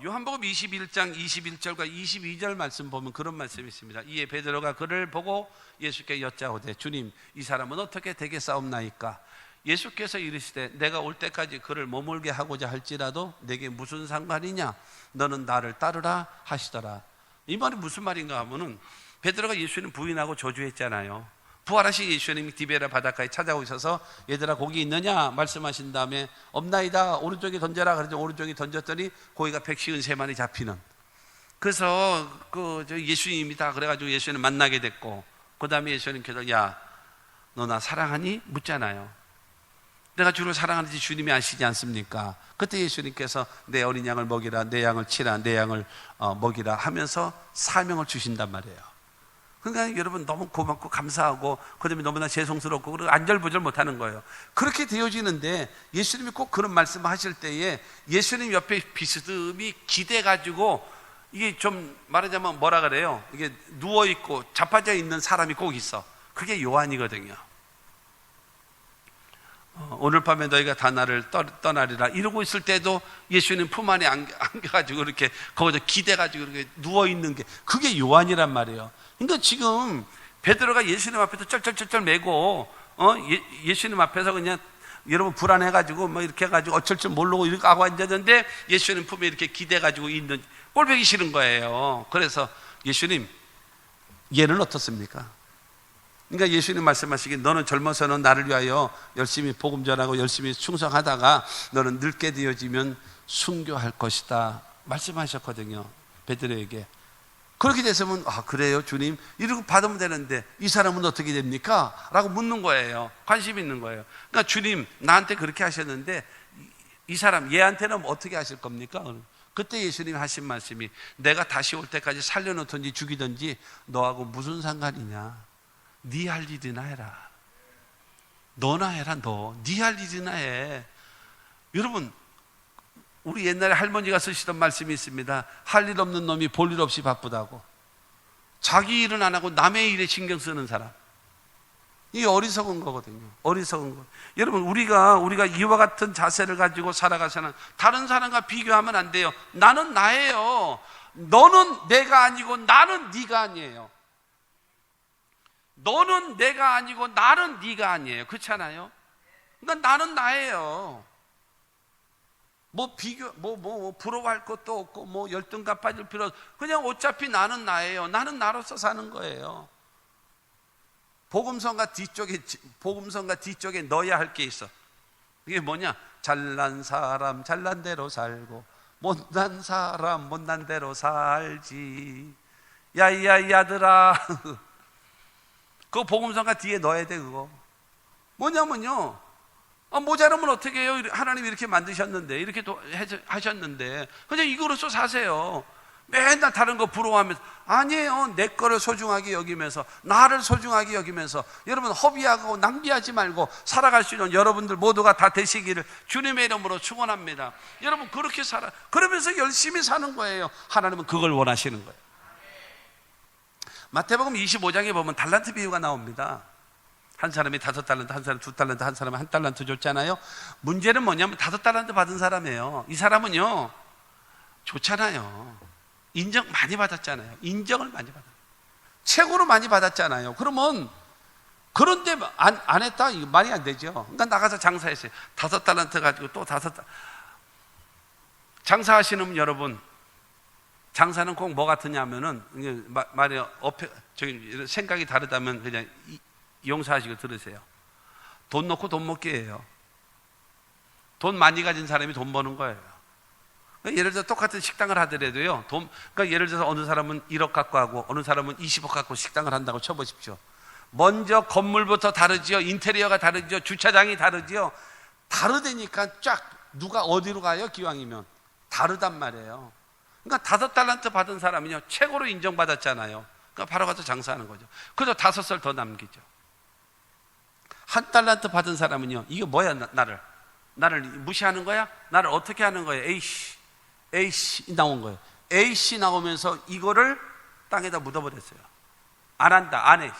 요한복음 21장 21절과 22절 말씀 보면 그런 말씀이 있습니다. 이에 베드로가 그를 보고 예수께 여짜오되 주님 이 사람은 어떻게 되겠사옵나이까? 예수께서 이르시되 내가 올 때까지 그를 머물게 하고자 할지라도 내게 무슨 상관이냐? 너는 나를 따르라 하시더라. 이 말이 무슨 말인가 하면은 베드로가 예수님 부인하고 저주했잖아요. 부활하신 예수님이 디베라 바닷가에 찾아오셔서 얘들아 고기 있느냐 말씀하신 다음에 없나이다 오른쪽에 던져라 그래서 오른쪽에 던졌더니 고기가 153마리 잡히는. 그래서 예수님이다 그래가지고 예수님 만나게 됐고 그 다음에 예수님께서 야 너 나 사랑하니? 묻잖아요. 내가 주를 사랑하는지 주님이 아시지 않습니까? 그때 예수님께서 내 어린 양을 먹이라 내 양을 치라 내 양을 먹이라 하면서 사명을 주신단 말이에요. 그러니까 여러분 너무 고맙고 감사하고 그다음에 너무나 죄송스럽고 그리고 안절부절 못하는 거예요. 그렇게 되어지는데 예수님이 꼭 그런 말씀을 하실 때에 예수님 옆에 비스듬히 기대가지고 이게 좀 말하자면 뭐라 그래요? 이게 누워있고 자빠져 있는 사람이 꼭 있어. 그게 요한이거든요. 오늘 밤에 너희가 다 나를 떠나리라 이러고 있을 때도 예수님 품 안에 안겨가지고 이렇게 거기서 기대가지고 이렇게 누워있는 게 그게 요한이란 말이에요. 그러니까 지금 베드로가 예수님 앞에서 쩔쩔쩔쩔 매고 예수님 앞에서 그냥 여러분 불안해가지고 뭐 이렇게 해가지고 어쩔 줄 모르고 이렇게 하고 앉았는데 예수님 품에 이렇게 기대가지고 있는 꼴보기 싫은 거예요. 그래서 예수님 얘는 어떻습니까? 그러니까 예수님 말씀하시기 너는 젊어서는 나를 위하여 열심히 복음 전하고 열심히 충성하다가 너는 늙게 되어지면 순교할 것이다 말씀하셨거든요. 베드로에게. 그렇게 됐으면 그래요 주님 이러고 받으면 되는데 이 사람은 어떻게 됩니까? 라고 묻는 거예요. 관심 있는 거예요. 그러니까 주님 나한테 그렇게 하셨는데 이 사람 얘한테는 어떻게 하실 겁니까? 그때 예수님이 하신 말씀이 내가 다시 올 때까지 살려놓든지 죽이든지 너하고 무슨 상관이냐? 네 할 일이나 해라. 너나 해라. 네 할 일이나 해. 여러분 우리 옛날에 할머니가 쓰시던 말씀이 있습니다. 할 일 없는 놈이 볼 일 없이 바쁘다고. 자기 일은 안 하고 남의 일에 신경 쓰는 사람. 이게 어리석은 거거든요. 어리석은 거. 여러분, 우리가 이와 같은 자세를 가지고 살아가서는 다른 사람과 비교하면 안 돼요. 나는 나예요. 너는 내가 아니고 나는 네가 아니에요. 너는 내가 아니고 나는 네가 아니에요. 그렇잖아요. 그러니까 나는 나예요. 뭐 비교, 부러워할 것도 없고, 뭐 열등감 빠질 필요 없고, 그냥 어차피 나는 나예요. 나는 나로서 사는 거예요. 복음성가 뒤쪽에 넣어야 할 게 있어. 이게 뭐냐? 잘난 사람 잘난 대로 살고, 못난 사람 못난 대로 살지. 야들아. 그거 복음성가 뒤에 넣어야 돼. 그거 뭐냐면요, 모자라면 어떻게 해요? 하나님이 이렇게 만드셨는데, 이렇게 하셨는데, 그냥 이거로서 사세요. 맨날 다른 거 부러워하면서. 아니에요. 내 거를 소중하게 여기면서, 나를 소중하게 여기면서, 여러분 허비하고 낭비하지 말고 살아갈 수 있는 여러분들 모두가 다 되시기를 주님의 이름으로 축원합니다. 여러분 그렇게 그러면서 열심히 사는 거예요. 하나님은 그걸 원하시는 거예요. 마태복음 25장에 보면 달란트 비유가 나옵니다. 한 사람이 5달란트, 한 사람이 2달란트, 한 사람이 1달란트 줬잖아요. 문제는 뭐냐면 5달란트 받은 사람이에요. 이 사람은요, 좋잖아요. 인정 많이 받았잖아요. 인정을 많이 받았어요. 최고로 많이 받았잖아요. 그러면 그런데 안 했다? 이거 말이 안 되죠. 그러니까 나가서 장사했어요. 5달란트 가지고 또 5달란트. 장사하시는 여러분, 장사는 꼭 뭐 같으냐면은, 말이 생각이 다르다면 그냥 용서하시고 들으세요. 돈 넣고 돈 먹기예요. 돈 많이 가진 사람이 돈 버는 거예요. 예를 들어 똑같은 식당을 하더라도요, 그러니까 예를 들어서 어느 사람은 1억 갖고 하고 어느 사람은 20억 갖고 식당을 한다고 쳐보십시오. 먼저 건물부터 다르지요. 인테리어가 다르지요. 주차장이 다르지요. 다르다니까 쫙 누가 어디로 가요? 기왕이면 다르단 말이에요. 그러니까 5달란트 받은 사람은요, 최고로 인정받았잖아요. 그러니까 바로 가서 장사하는 거죠. 그래서 5살 더 남기죠. 1달란트 받은 사람은요, 이게 뭐야? 나를 무시하는 거야? 나를 어떻게 하는 거야? A씨 나온 거예요. A씨 나오면서 이거를 땅에다 묻어버렸어요. 안 한다, 안 해.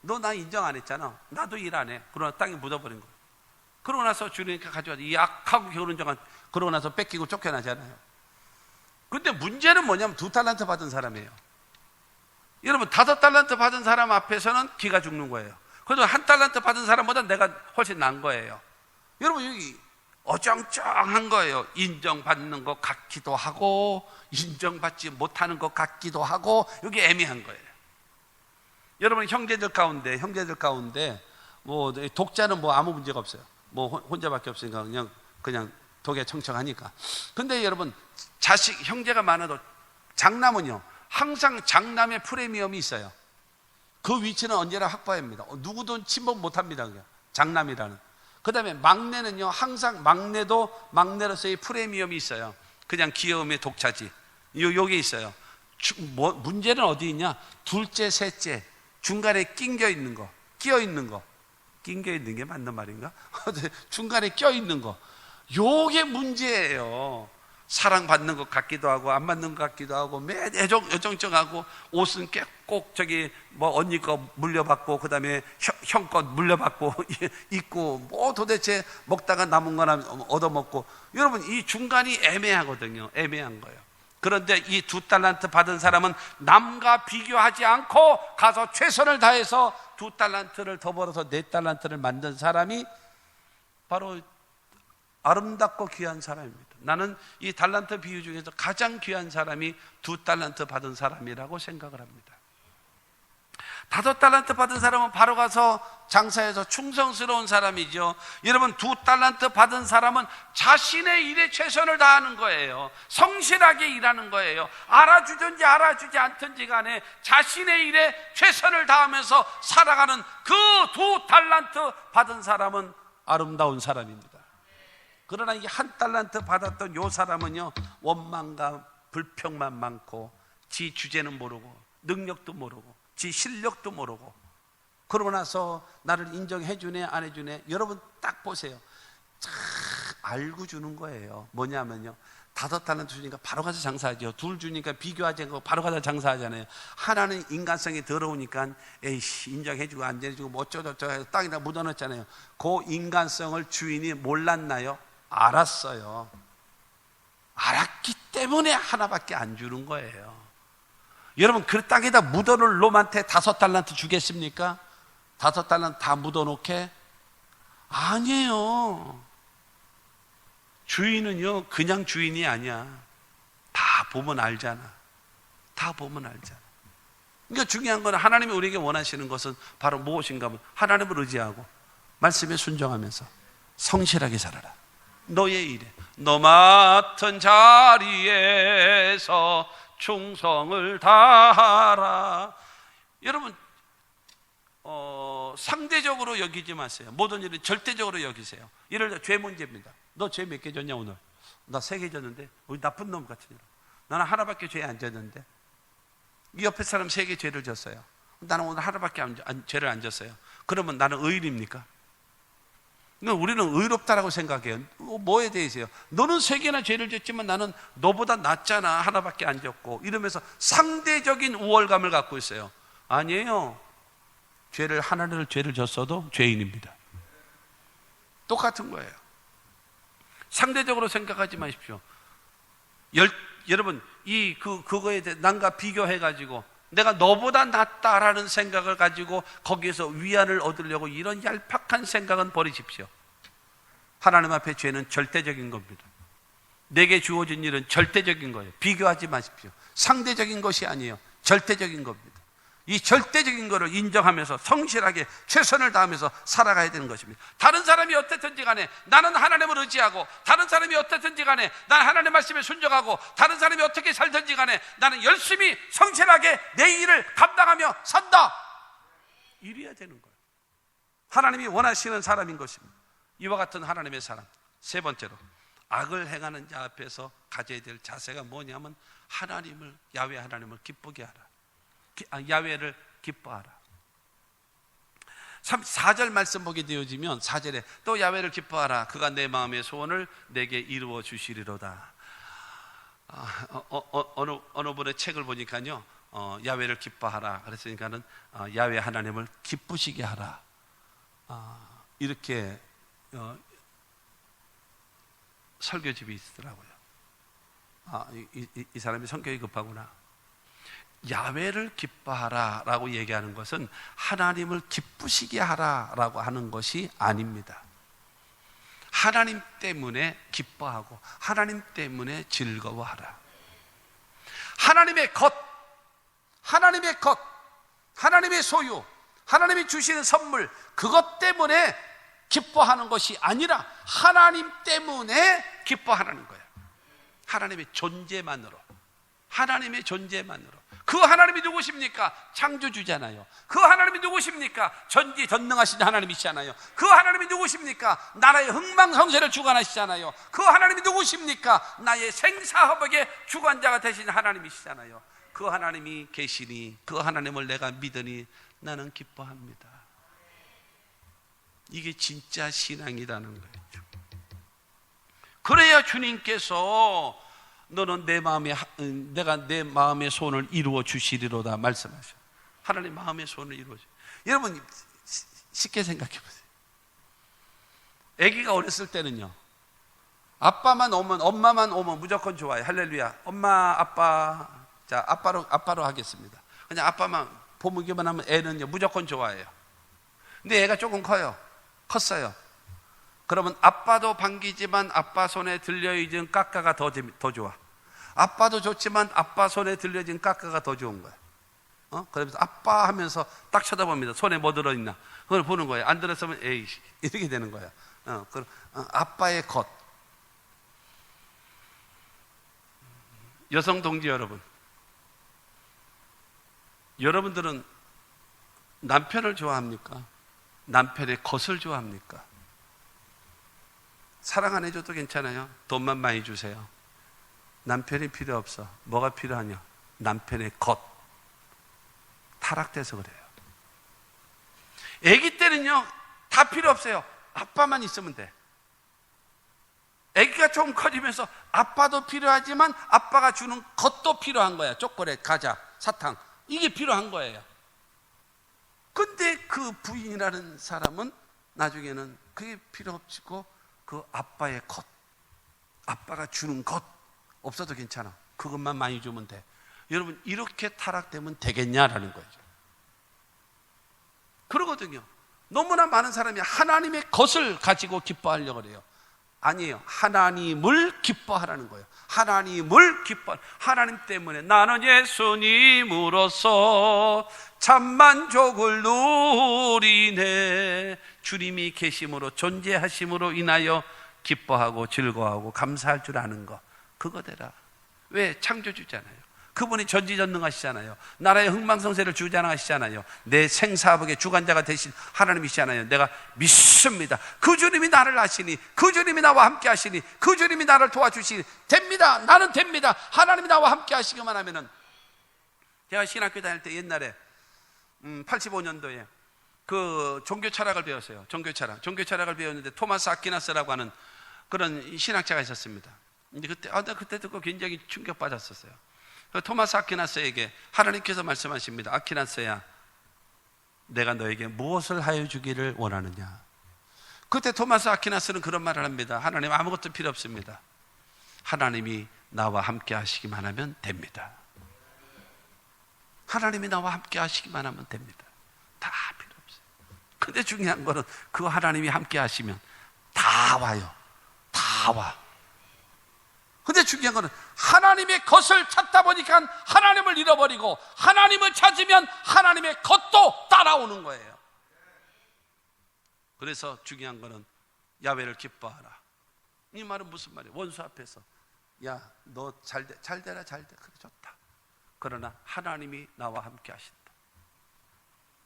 너 나 인정 안 했잖아. 나도 일 안 해. 그러나 땅에 묻어버린 거예요. 그러고 나서 주님께 가져와서 이 악하고 결혼정한, 그러고 나서 뺏기고 쫓겨나잖아요. 근데 문제는 뭐냐면 2달란트 받은 사람이에요. 여러분 5달란트 받은 사람 앞에서는 기가 죽는 거예요. 그래도 1달란트 받은 사람보다 내가 훨씬 나은 거예요. 여러분 여기 어정쩡한 거예요. 인정받는 것 같기도 하고 인정받지 못하는 것 같기도 하고, 여기 애매한 거예요. 여러분 형제들 가운데 뭐 독자는 뭐 아무 문제가 없어요. 뭐 혼자밖에 없으니까 그냥 독에 청청하니까. 근데 여러분 형제가 많아도 장남은요, 항상 장남의 프리미엄이 있어요. 그 위치는 언제나 확보합니다. 누구도 침범 못합니다. 그냥 장남이라는. 그 다음에 막내는요, 항상 막내로서의 프리미엄이 있어요. 그냥 귀여움의 독차지. 요게 있어요. 문제는 어디 있냐? 둘째, 셋째 중간에 끼어 있는 거. 끼어 있는 게 맞는 말인가? 중간에 껴 있는 거. 요게 문제예요. 사랑받는 것 같기도 하고 안 받는 것 같기도 하고, 매일 애정하고, 옷은 꼭 언니 거 물려받고, 그 다음에 형 거 물려받고 입고, 뭐 도대체 먹다가 남은 거나 얻어먹고. 여러분 이 중간이 애매하거든요. 애매한 거예요. 그런데 이 2달란트 받은 사람은 남과 비교하지 않고 가서 최선을 다해서 2달란트를 더 벌어서 4달란트를 만든 사람이 바로 아름답고 귀한 사람입니다. 나는 이 달란트 비유 중에서 가장 귀한 사람이 2달란트 받은 사람이라고 생각을 합니다. 5달란트 받은 사람은 바로 가서 장사해서 충성스러운 사람이죠. 여러분 2달란트 받은 사람은 자신의 일에 최선을 다하는 거예요. 성실하게 일하는 거예요. 알아주든지 알아주지 않든지 간에 자신의 일에 최선을 다하면서 살아가는 그 2달란트 받은 사람은 아름다운 사람입니다. 그러나 이 1달란트 받았던 요 사람은요, 원망과 불평만 많고 지 주제는 모르고 능력도 모르고 지 실력도 모르고, 그러고 나서 나를 인정해 주네 안 해주네. 여러분 딱 보세요. 잘 알고 주는 거예요. 뭐냐면요, 5달란트 주니까 바로 가서 장사하죠. 2 주니까 비교하지 않고 바로 가서 장사하잖아요. 하나는 인간성이 더러우니까 에이씨 인정해주고 안 해주고 뭐 어쩌고저쩌고 해서 땅에다 묻어넣었잖아요. 그 인간성을 주인이 몰랐나요? 알았어요. 알았기 때문에 하나밖에 안 주는 거예요. 여러분 그 땅에다 묻어놓을 놈한테 5달란트 주겠습니까? 5달란트 다 묻어놓게? 아니에요. 주인은요 그냥 주인이 아니야. 다 보면 알잖아. 다 보면 알잖아. 그러니까 중요한 건 하나님이 우리에게 원하시는 것은 바로 무엇인가 하면 하나님을 의지하고 말씀에 순종하면서 성실하게 살아라. 너의 일에 너 맡은 자리에서 충성을 다하라. 여러분 상대적으로 여기지 마세요. 모든 일은 절대적으로 여기세요. 예를 들어 죄 문제입니다. 너 죄 몇 개 졌냐 오늘? 나 3개 졌는데. 우리 나쁜 놈 같은 년. 나는 하나밖에 죄 안 졌는데. 이 옆에 사람 3개 죄를 졌어요. 나는 오늘 하나밖에 죄를 안 졌어요. 그러면 나는 의인입니까? 우리는 의롭다라고 생각해요. 뭐에 대해서요? 너는 3개나 죄를 졌지만 나는 너보다 낫잖아. 하나밖에 안 졌고. 이러면서 상대적인 우월감을 갖고 있어요. 아니에요. 하나를 죄를 졌어도 죄인입니다. 똑같은 거예요. 상대적으로 생각하지 마십시오. 여러분, 그거에 대해 남과 비교해가지고 내가 너보다 낫다라는 생각을 가지고 거기에서 위안을 얻으려고 이런 얄팍한 생각은 버리십시오. 하나님 앞에 죄는 절대적인 겁니다. 내게 주어진 일은 절대적인 거예요. 비교하지 마십시오. 상대적인 것이 아니에요. 절대적인 겁니다. 이 절대적인 것을 인정하면서 성실하게 최선을 다하면서 살아가야 되는 것입니다. 다른 사람이 어떻든지 간에 나는 하나님을 의지하고, 다른 사람이 어떻든지 간에 나는 하나님 말씀에 순종하고, 다른 사람이 어떻게 살든지 간에 나는 열심히 성실하게 내 일을 감당하며 산다. 이래야 되는 거예요. 하나님이 원하시는 사람인 것입니다. 이와 같은 하나님의 사람. 3번째로, 악을 행하는 자 앞에서 가져야 될 자세가 뭐냐면 야훼 하나님을 기쁘게 하라. 야훼를 기뻐하라. 4절 말씀 보게 되어지면 4절에 또 야훼를 기뻐하라. 그가 내 마음의 소원을 내게 이루어 주시리로다. 어느 분의 책을 보니까요, 야훼를 기뻐하라 그랬으니까는 야훼 하나님을 기쁘시게 하라. 이렇게 설교집이 있더라고요. 이 사람이 성격이 급하구나. 야훼를 기뻐하라 라고 얘기하는 것은 하나님을 기쁘시게 하라 라고 하는 것이 아닙니다. 하나님 때문에 기뻐하고 하나님 때문에 즐거워하라. 하나님의 것, 하나님의 소유, 하나님이 주시는 선물, 그것 때문에 기뻐하는 것이 아니라 하나님 때문에 기뻐하는 거예요. 하나님의 존재만으로. 그 하나님이 누구십니까? 창조주잖아요. 그 하나님이 누구십니까? 전지전능하신 하나님이시잖아요. 그 하나님이 누구십니까? 나라의 흥망성쇠를 주관하시잖아요. 그 하나님이 누구십니까? 나의 생사화복의 주관자가 되신 하나님이시잖아요. 그 하나님이 계시니, 그 하나님을 내가 믿으니 나는 기뻐합니다. 이게 진짜 신앙이라는 거예요. 그래야 주님께서 너는 내가 내 마음의 소원을 이루어 주시리로다 말씀하셔. 하나님 마음의 소원을 이루어 주. 여러분 쉽게 생각해 보세요. 아기가 어렸을 때는요, 아빠만 오면, 엄마만 오면 무조건 좋아요. 할렐루야. 엄마, 아빠. 자, 아빠로 하겠습니다. 그냥 아빠만 보기만 하면 애는요 무조건 좋아해요. 근데 애가 조금 컸어요. 그러면 아빠도 반기지만 아빠 손에 들려있는 까까가 더 좋아. 아빠도 좋지만 아빠 손에 들려진 까까가 더 좋은 거야. 그러면서 아빠 하면서 딱 쳐다봅니다. 손에 뭐 들어있나 그걸 보는 거예요. 안 들었으면 에이 이렇게 되는 거야. 아빠의 것. 여성 동지 여러분, 여러분들은 남편을 좋아합니까? 남편의 것을 좋아합니까? 사랑 안 해줘도 괜찮아요. 돈만 많이 주세요. 남편이 필요 없어. 뭐가 필요하냐? 남편의 것. 타락돼서 그래요. 아기 때는요 다 필요 없어요. 아빠만 있으면 돼. 아기가 좀 커지면서 아빠도 필요하지만 아빠가 주는 것도 필요한 거야. 초콜릿, 과자, 사탕, 이게 필요한 거예요. 근데 그 부인이라는 사람은 나중에는 그게 필요 없고 그 아빠의 것, 아빠가 주는 것 없어도 괜찮아, 그것만 많이 주면 돼. 여러분, 이렇게 타락되면 되겠냐라는 거죠. 그러거든요. 너무나 많은 사람이 하나님의 것을 가지고 기뻐하려고 그래요. 아니에요. 하나님을 기뻐하라는 거예요. 하나님을 기뻐. 하나님 때문에 나는 예수님으로서 참만족을 누리네. 주님이 계심으로, 존재하심으로 인하여 기뻐하고 즐거워하고 감사할 줄 아는 거, 그거 되라. 왜? 창조주잖아요. 그분이 전지전능하시잖아요. 나라의 흥망성쇠를 주장하시잖아요. 내 생사복의 주관자가 되신 하나님이시잖아요. 내가 믿습니다. 그 주님이 나를 아시니, 그 주님이 나와 함께 하시니, 그 주님이 나를 도와주시니 됩니다. 나는 됩니다. 하나님이 나와 함께 하시기만 하면은. 제가 신학교 다닐 때 옛날에 85년도에 그 종교 철학을 배웠어요. 종교 철학을 배웠는데 토마스 아퀴나스라고 하는 그런 신학자가 있었습니다. 근데 그때 듣고 굉장히 충격받았었어요. 토마스 아퀴나스에게 하나님께서 말씀하십니다. 아퀴나스야, 내가 너에게 무엇을 하여 주기를 원하느냐. 그때 토마스 아퀴나스는 그런 말을 합니다. 하나님, 아무것도 필요 없습니다. 하나님이 나와 함께 하시기만 하면 됩니다. 하나님이 나와 함께 하시기만 하면 됩니다. 다 필요 없어요. 근데 중요한 거는 그 하나님이 함께 하시면 다 와요. 다 와. 근데 중요한 거는 하나님의 것을 찾다 보니까 하나님을 잃어버리고, 하나님을 찾으면 하나님의 것도 따라오는 거예요. 그래서 중요한 거는 야훼를 기뻐하라. 이 말은 무슨 말이에요? 원수 앞에서 야, 너 잘 되라. 그래, 좋다. 그러나 하나님이 나와 함께 하신다.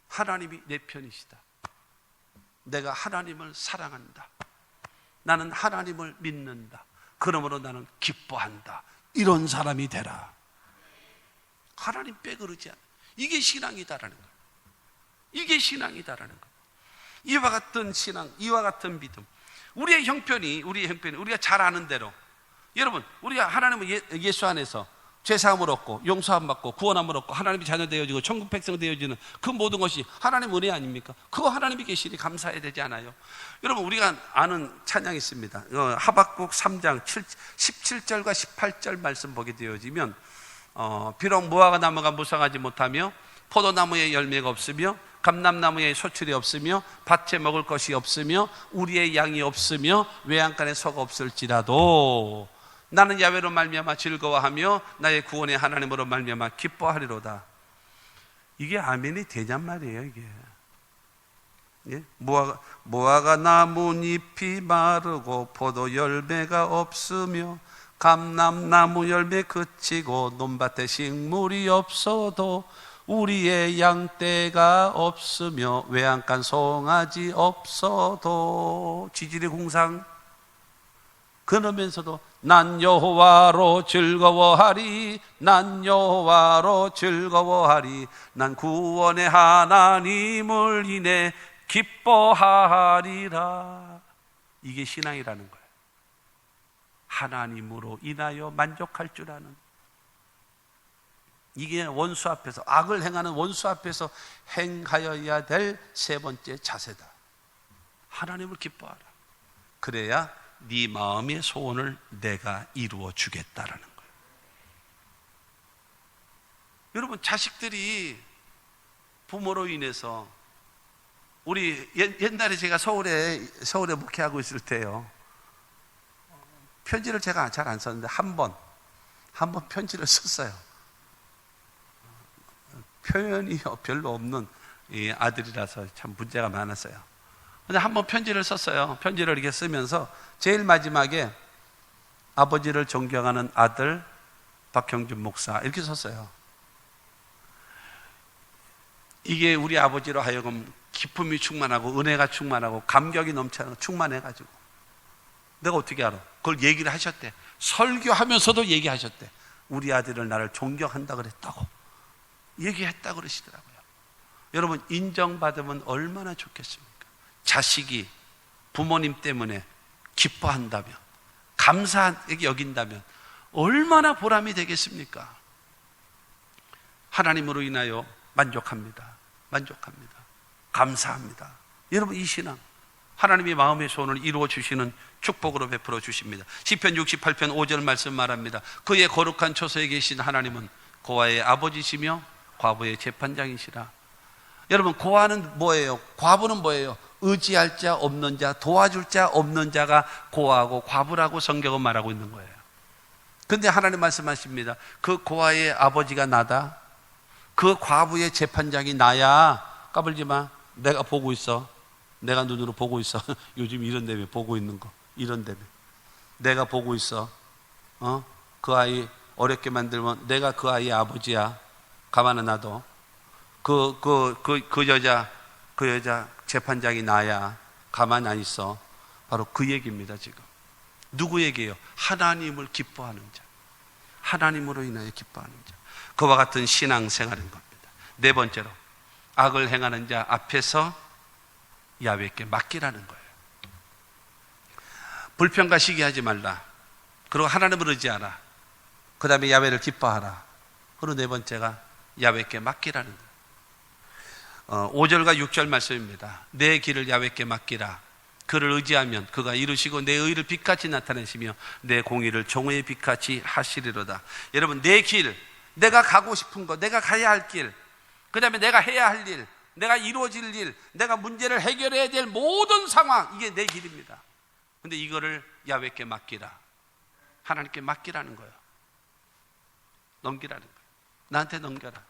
하나님이 내 편이시다. 내가 하나님을 사랑한다. 나는 하나님을 믿는다. 그러므로 나는 기뻐한다. 이런 사람이 되라. 하나님 빼그러지 않아. 이게 신앙이다라는 거예요. 이게 신앙이다라는 거예요. 이와 같은 신앙, 이와 같은 믿음, 우리의 형편이 우리가 잘 아는 대로, 여러분, 우리가 하나님을 예수 안에서 죄사함을 얻고 용서함 받고 구원함을 얻고 하나님이 자녀 되어지고 천국 백성 되어지는 그 모든 것이 하나님 은혜 아닙니까? 그거 하나님이 계시니 감사해야 되지 않아요? 여러분, 우리가 아는 찬양이 있습니다. 하박국 3장 17절과 18절 말씀 보게 되어지면 비록 무화과 나무가 무성하지 못하며 포도나무에 열매가 없으며 감람나무에 소출이 없으며 밭에 먹을 것이 없으며 우리의 양이 없으며 외양간에 소가 없을지라도 나는 야훼로 말미암아 즐거워하며 나의 구원의 하나님으로 말미암아 기뻐하리로다. 이게 아멘이 되냔 말이에요. 이게, 예? 무화과 나뭇잎이 마르고 포도 열매가 없으며 감람나무 열매 그치고 논밭에 식물이 없어도 우리의 양떼가 없으며 외양간 송아지 없어도 지질이 공상. 그러면서도 난 여호와로 즐거워하리. 난 여호와로 즐거워하리. 난 구원의 하나님을 인해 기뻐하리라. 이게 신앙이라는 거예요. 하나님으로 인하여 만족할 줄 아는. 이게 원수 앞에서, 악을 행하는 원수 앞에서 행하여야 될 세 번째 자세다. 하나님을 기뻐하라. 그래야 네 마음의 소원을 내가 이루어 주겠다라는 거예요. 여러분, 자식들이 부모로 인해서, 우리 옛날에 제가 서울에 목회하고 있을 때요, 편지를 제가 잘 안 썼는데 한 번 편지를 썼어요. 표현이 별로 없는 이 아들이라서 참 문제가 많았어요. 근데 한 번 편지를 썼어요. 편지를 이렇게 쓰면서 제일 마지막에 아버지를 존경하는 아들 박형준 목사, 이렇게 썼어요. 이게 우리 아버지로 하여금 기쁨이 충만하고 은혜가 충만하고 감격이 충만해가지고, 내가 어떻게 알아? 그걸 얘기를 하셨대. 설교하면서도 얘기하셨대. 우리 아들은 나를 존경한다 그랬다고 얘기했다 그러시더라고요. 여러분, 인정받으면 얼마나 좋겠습니까? 자식이 부모님 때문에 기뻐한다면, 감사하게 여긴다면 얼마나 보람이 되겠습니까? 하나님으로 인하여 만족합니다. 만족합니다. 감사합니다. 여러분, 이 신앙 하나님이 마음의 소원을 이루어 주시는 축복으로 베풀어 주십니다. 시편 68편 5절 말씀 말합니다. 그의 거룩한 처소에 계신 하나님은 고아의 아버지시며 과부의 재판장이시라. 여러분, 고아는 뭐예요? 과부는 뭐예요? 의지할 자 없는 자, 도와줄 자 없는 자가 고아하고 과부라고 성경은 말하고 있는 거예요. 그런데 하나님 말씀하십니다. 그 고아의 아버지가 나다, 그 과부의 재판장이 나야. 까불지 마. 내가 보고 있어. 내가 눈으로 보고 있어. 요즘 이런 데며 보고 있는 거, 이런 데며 내가 보고 있어. 그 아이 어렵게 만들면 내가 그 아이의 아버지야. 가만 안 놔둬. 그 여자 재판장이 나야. 가만 안 있어. 바로 그 얘기입니다. 지금 누구 얘기예요? 하나님을 기뻐하는 자, 하나님으로 인하여 기뻐하는 자. 그와 같은 신앙생활인 겁니다. 네 번째로, 악을 행하는 자 앞에서 야훼께 맡기라는 거예요. 불평과 시기하지 말라. 그리고 하나님을 의지하라. 그 다음에 야훼를 기뻐하라. 그리고 네 번째가 야훼께 맡기라는 거예요. 5절과 6절 말씀입니다. 내 길을 야훼께 맡기라. 그를 의지하면 그가 이루시고 내 의를 빛같이 나타내시며 내 공의를 종의 빛같이 하시리로다. 여러분, 내 길, 내가 가고 싶은 거, 내가 가야 할 길, 그 다음에 내가 해야 할 일, 내가 이루어질 일, 내가 문제를 해결해야 될 모든 상황, 이게 내 길입니다. 근데 이거를 야훼께 맡기라. 하나님께 맡기라는 거예요. 넘기라는 거예요. 나한테 넘겨라.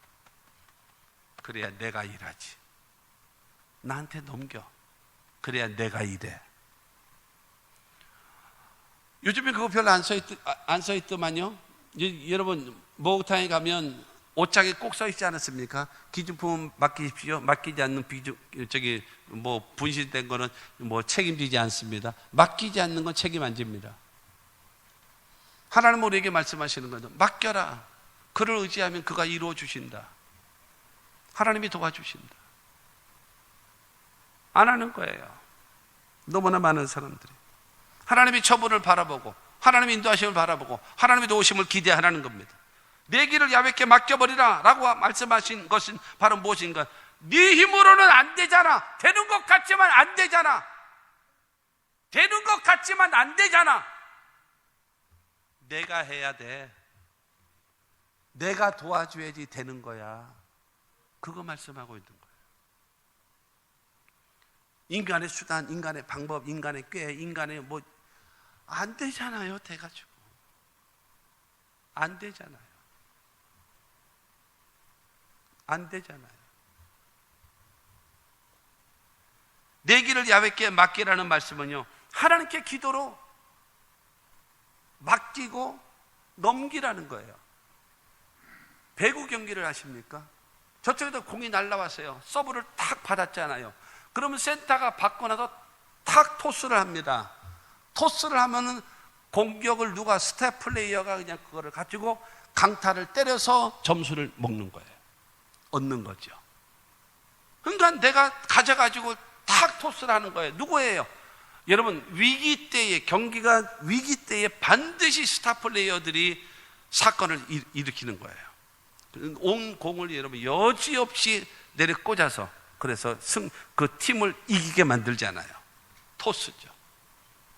그래야 내가 일하지. 나한테 넘겨. 그래야 내가 일해. 요즘에 그거 별로 안 써있더만요. 여러분, 목욕탕에 가면 옷장에 꼭 써있지 않았습니까? 기준품 맡기십시오. 맡기지 않는 분실된 거는 책임지지 않습니다. 맡기지 않는 건 책임 안 집니다. 하나님 우리에게 말씀하시는 거죠. 맡겨라. 그를 의지하면 그가 이루어 주신다. 하나님이 도와주신다. 안 하는 거예요. 너무나 많은 사람들이 하나님의 처분을 바라보고 하나님의 인도하심을 바라보고 하나님의 도우심을 기대하라는 겁니다. 내 길을 야훼께 맡겨버리라 라고 말씀하신 것은 바로 무엇인가? 네 힘으로는 안 되잖아. 되는 것 같지만 안 되잖아. 되는 것 같지만 안 되잖아. 내가 해야 돼. 내가 도와줘야지 되는 거야. 그거 말씀하고 있는 거예요. 인간의 수단, 인간의 방법, 인간의 꾀, 인간의 안 되잖아요. 돼가지고 안 되잖아요. 안 되잖아요. 내 길을 야훼께 맡기라는 말씀은요, 하나님께 기도로 맡기고 넘기라는 거예요. 배구 경기를 아십니까? 저쪽에도 공이 날라왔어요. 서브를 탁 받았잖아요. 그러면 센터가 받고 나서 탁 토스를 합니다. 토스를 하면은 공격을 누가 스텝 플레이어가 그냥 그거를 가지고 강타를 때려서 점수를 먹는 거예요. 얻는 거죠. 그러니까 내가 가져가지고 탁 토스를 하는 거예요. 누구예요? 여러분, 위기 때에, 경기가 위기 때에 반드시 스타 플레이어들이 사건을 일으키는 거예요. 온 공을 여러분 여지없이 내려 꽂아서, 그래서 그 팀을 이기게 만들잖아요. 토스죠.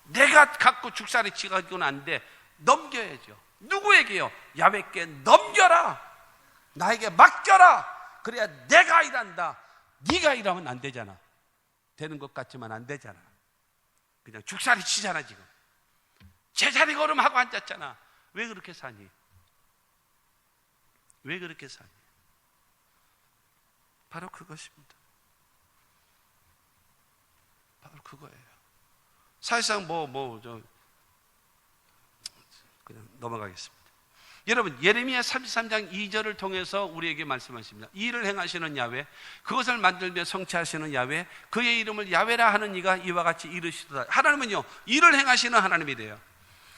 내가 갖고 죽살이 치가지고는 안 돼. 넘겨야죠. 누구에게요? 야훼께 넘겨라. 나에게 맡겨라. 그래야 내가 일한다. 네가 일하면 안 되잖아. 되는 것 같지만 안 되잖아. 그냥 죽살이 치잖아. 지금 제자리 걸음하고 앉았잖아. 왜 그렇게 사니? 왜 그렇게 사니? 바로 그것입니다. 바로 그거예요. 사실상 그냥 넘어가겠습니다. 여러분, 예레미야 33장 2절을 통해서 우리에게 말씀하십니다. 일을 행하시는 야훼, 그것을 만들며 성취하시는 야훼, 그의 이름을 야훼라 하는 이가 이와 같이 이르시도다. 하나님은요, 일을 행하시는 하나님이래요.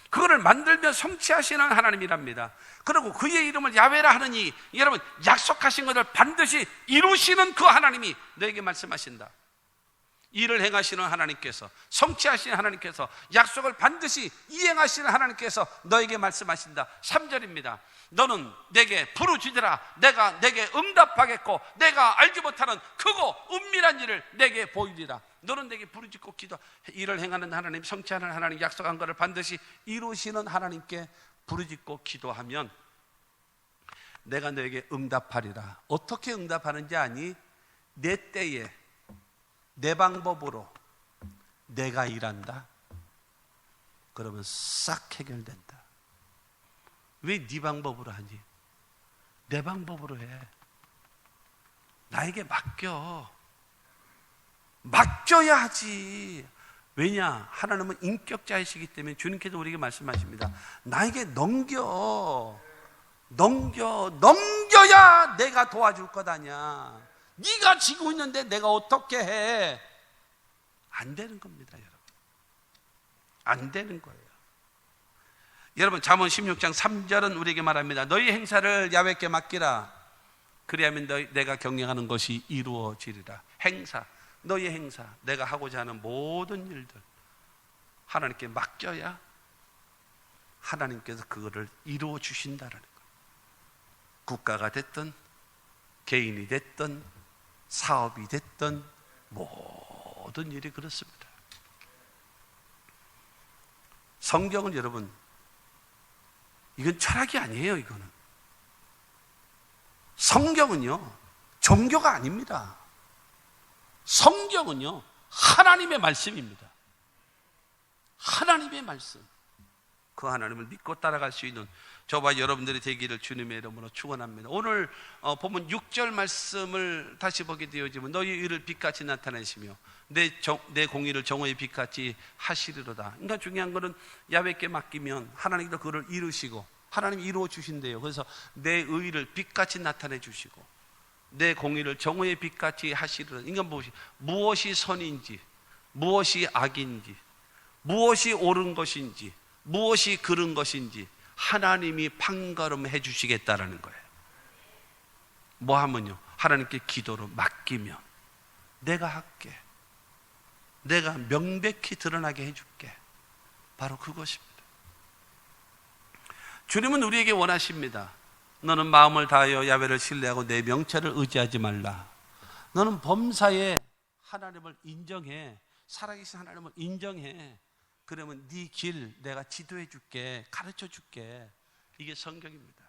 그거를 만들며 성취하시는 하나님이랍니다. 그리고 그의 이름을 야훼라 하는 이, 여러분, 약속하신 것을 반드시 이루시는 그 하나님이 너에게 말씀하신다. 일을 행하시는 하나님께서, 성취하시는 하나님께서, 약속을 반드시 이행하시는 하나님께서 너에게 말씀하신다. 3절입니다. 너는 내게 부르짖으라. 내가 내게 응답하겠고 내가 알지 못하는 크고 은밀한 일을 내게 보이리라. 너는 내게 부르짖고 기도, 일을 행하는 하나님, 성취하는 하나님, 약속한 것을 반드시 이루시는 하나님께 부르짖고 기도하면 내가 너에게 응답하리라. 어떻게 응답하는지 아니? 내 때에 내 방법으로 내가 일한다. 그러면 싹 해결된다. 왜 네 방법으로 하니? 내 방법으로 해. 나에게 맡겨야 하지. 왜냐? 하나님은 인격자이시기 때문에 주님께서 우리에게 말씀하십니다. 나에게 넘겨야 내가 도와줄 것 아니야. 네가 지고 있는데 내가 어떻게 해? 안 되는 겁니다, 여러분. 안 되는 거예요. 여러분, 잠언 16장 3절은 우리에게 말합니다. 너희 행사를 야훼께 맡기라. 그리하면 내가 경영하는 것이 이루어지리라. 행사, 너희 행사, 내가 하고자 하는 모든 일들 하나님께 맡겨야 하나님께서 그거를 이루어 주신다라는 거예요. 국가가 됐든 개인이 됐든 사업이 됐든 모든 일이 그렇습니다. 성경은 여러분, 이건 철학이 아니에요. 이거는 성경은요 종교가 아닙니다. 성경은요 하나님의 말씀입니다. 하나님의 말씀. 그 하나님을 믿고 따라갈 수 있는 저와 여러분들이 되기를 주님의 이름으로 축원합니다. 오늘 보면 6절 말씀을 다시 보게 되어지면 너희 의를 빛같이 나타내시며 내 공의를 정오의 빛같이 하시리로다. 그러니까 중요한 것은 야훼께 맡기면 하나님께서 그를 이루시고 하나님이 이루어 주신대요. 그래서 내 의를 빛같이 나타내 주시고 내 공의를 정오의 빛같이 하시리로다. 그러니까 무엇이 선인지, 무엇이 악인지, 무엇이 옳은 것인지, 무엇이 그른 것인지 하나님이 판가름해 주시겠다라는 거예요. 뭐 하면요? 하나님께 기도로 맡기면 내가 할게. 내가 명백히 드러나게 해줄게. 바로 그것입니다. 주님은 우리에게 원하십니다. 너는 마음을 다하여 야훼를 신뢰하고 내 명철을 의지하지 말라. 너는 범사에 하나님을 인정해. 살아계신 하나님을 인정해. 그러면 네 길 내가 지도해 줄게, 가르쳐 줄게. 이게 성경입니다.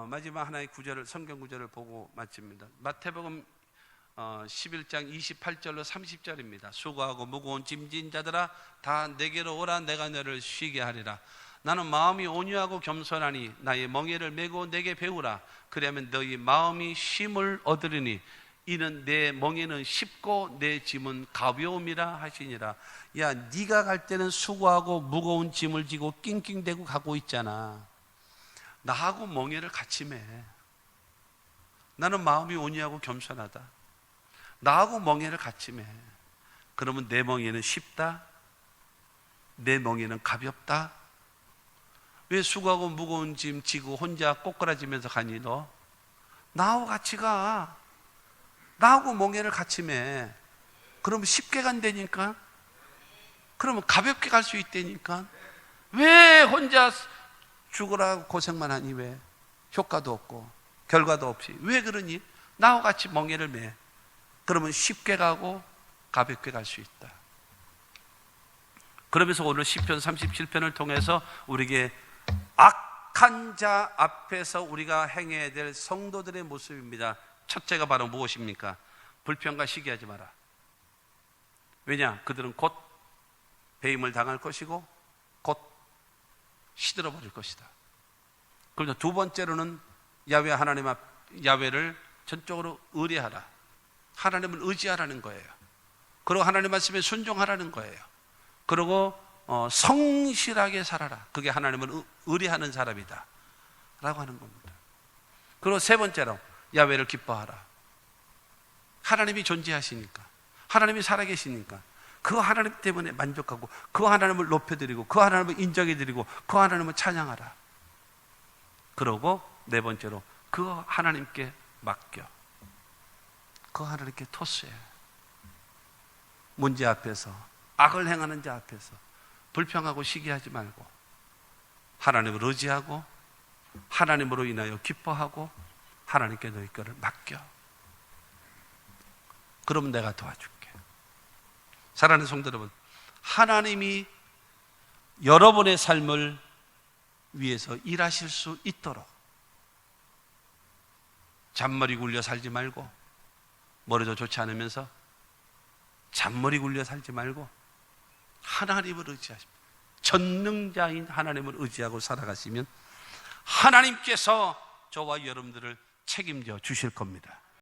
마지막 하나의 구절을, 성경 구절을 보고 마칩니다. 마태복음 11장 28절로 30절입니다. 수고하고 무거운 짐진 자들아 다 내게로 오라. 내가 너를 쉬게 하리라. 나는 마음이 온유하고 겸손하니 나의 멍에를 메고 내게 배우라. 그러면 너희 마음이 쉼을 얻으리니 이는 내 멍에는 쉽고 내 짐은 가벼움이라 하시니라. 야, 네가 갈 때는 수고하고 무거운 짐을 지고 낑낑대고 가고 있잖아. 나하고 멍에를 같이 매. 나는 마음이 온유하고 겸손하다. 나하고 멍에를 같이 매. 그러면 내 멍에는 쉽다. 내 멍에는 가볍다. 왜 수고하고 무거운 짐 지고 혼자 꼬꾸라지면서 가니 너? 나하고 같이 가. 나하고 멍에를 같이 매. 그러면 쉽게 간다니까. 그러면 가볍게 갈 수 있다니까. 왜 혼자 죽으라고 고생만 하니? 왜? 효과도 없고 결과도 없이. 왜 그러니? 나하고 같이 멍에를 매. 그러면 쉽게 가고 가볍게 갈 수 있다. 그러면서 오늘 시편 37편을 통해서 우리에게 악한 자 앞에서 우리가 행해야 될 성도들의 모습입니다. 첫째가 바로 무엇입니까? 불평과 시기하지 마라. 왜냐? 그들은 곧 배임을 당할 것이고 곧 시들어 버릴 것이다. 그래서 두 번째로는 야훼를 전적으로 의뢰하라. 하나님을 의지하라는 거예요. 그리고 하나님 말씀에 순종하라는 거예요. 그리고 성실하게 살아라. 그게 하나님을 의뢰하는 사람이다 라고 하는 겁니다. 그리고 세 번째로 야훼를 기뻐하라. 하나님이 존재하시니까, 하나님이 살아계시니까 그 하나님 때문에 만족하고 그 하나님을 높여드리고 그 하나님을 인정해드리고 그 하나님을 찬양하라. 그러고 네 번째로 그 하나님께 맡겨. 그 하나님께 토스해. 문제 앞에서, 악을 행하는 자 앞에서 불평하고 시기하지 말고 하나님을 의지하고 하나님으로 인하여 기뻐하고 하나님께 너희 거를 맡겨. 그러면 내가 도와줄게. 사랑하는 성도 여러분, 하나님이 여러분의 삶을 위해서 일하실 수 있도록 잔머리 굴려 살지 말고, 머리도 좋지 않으면서 잔머리 굴려 살지 말고 하나님을 의지하십니다. 전능자인 하나님을 의지하고 살아가시면 하나님께서 저와 여러분들을 책임져 주실 겁니다.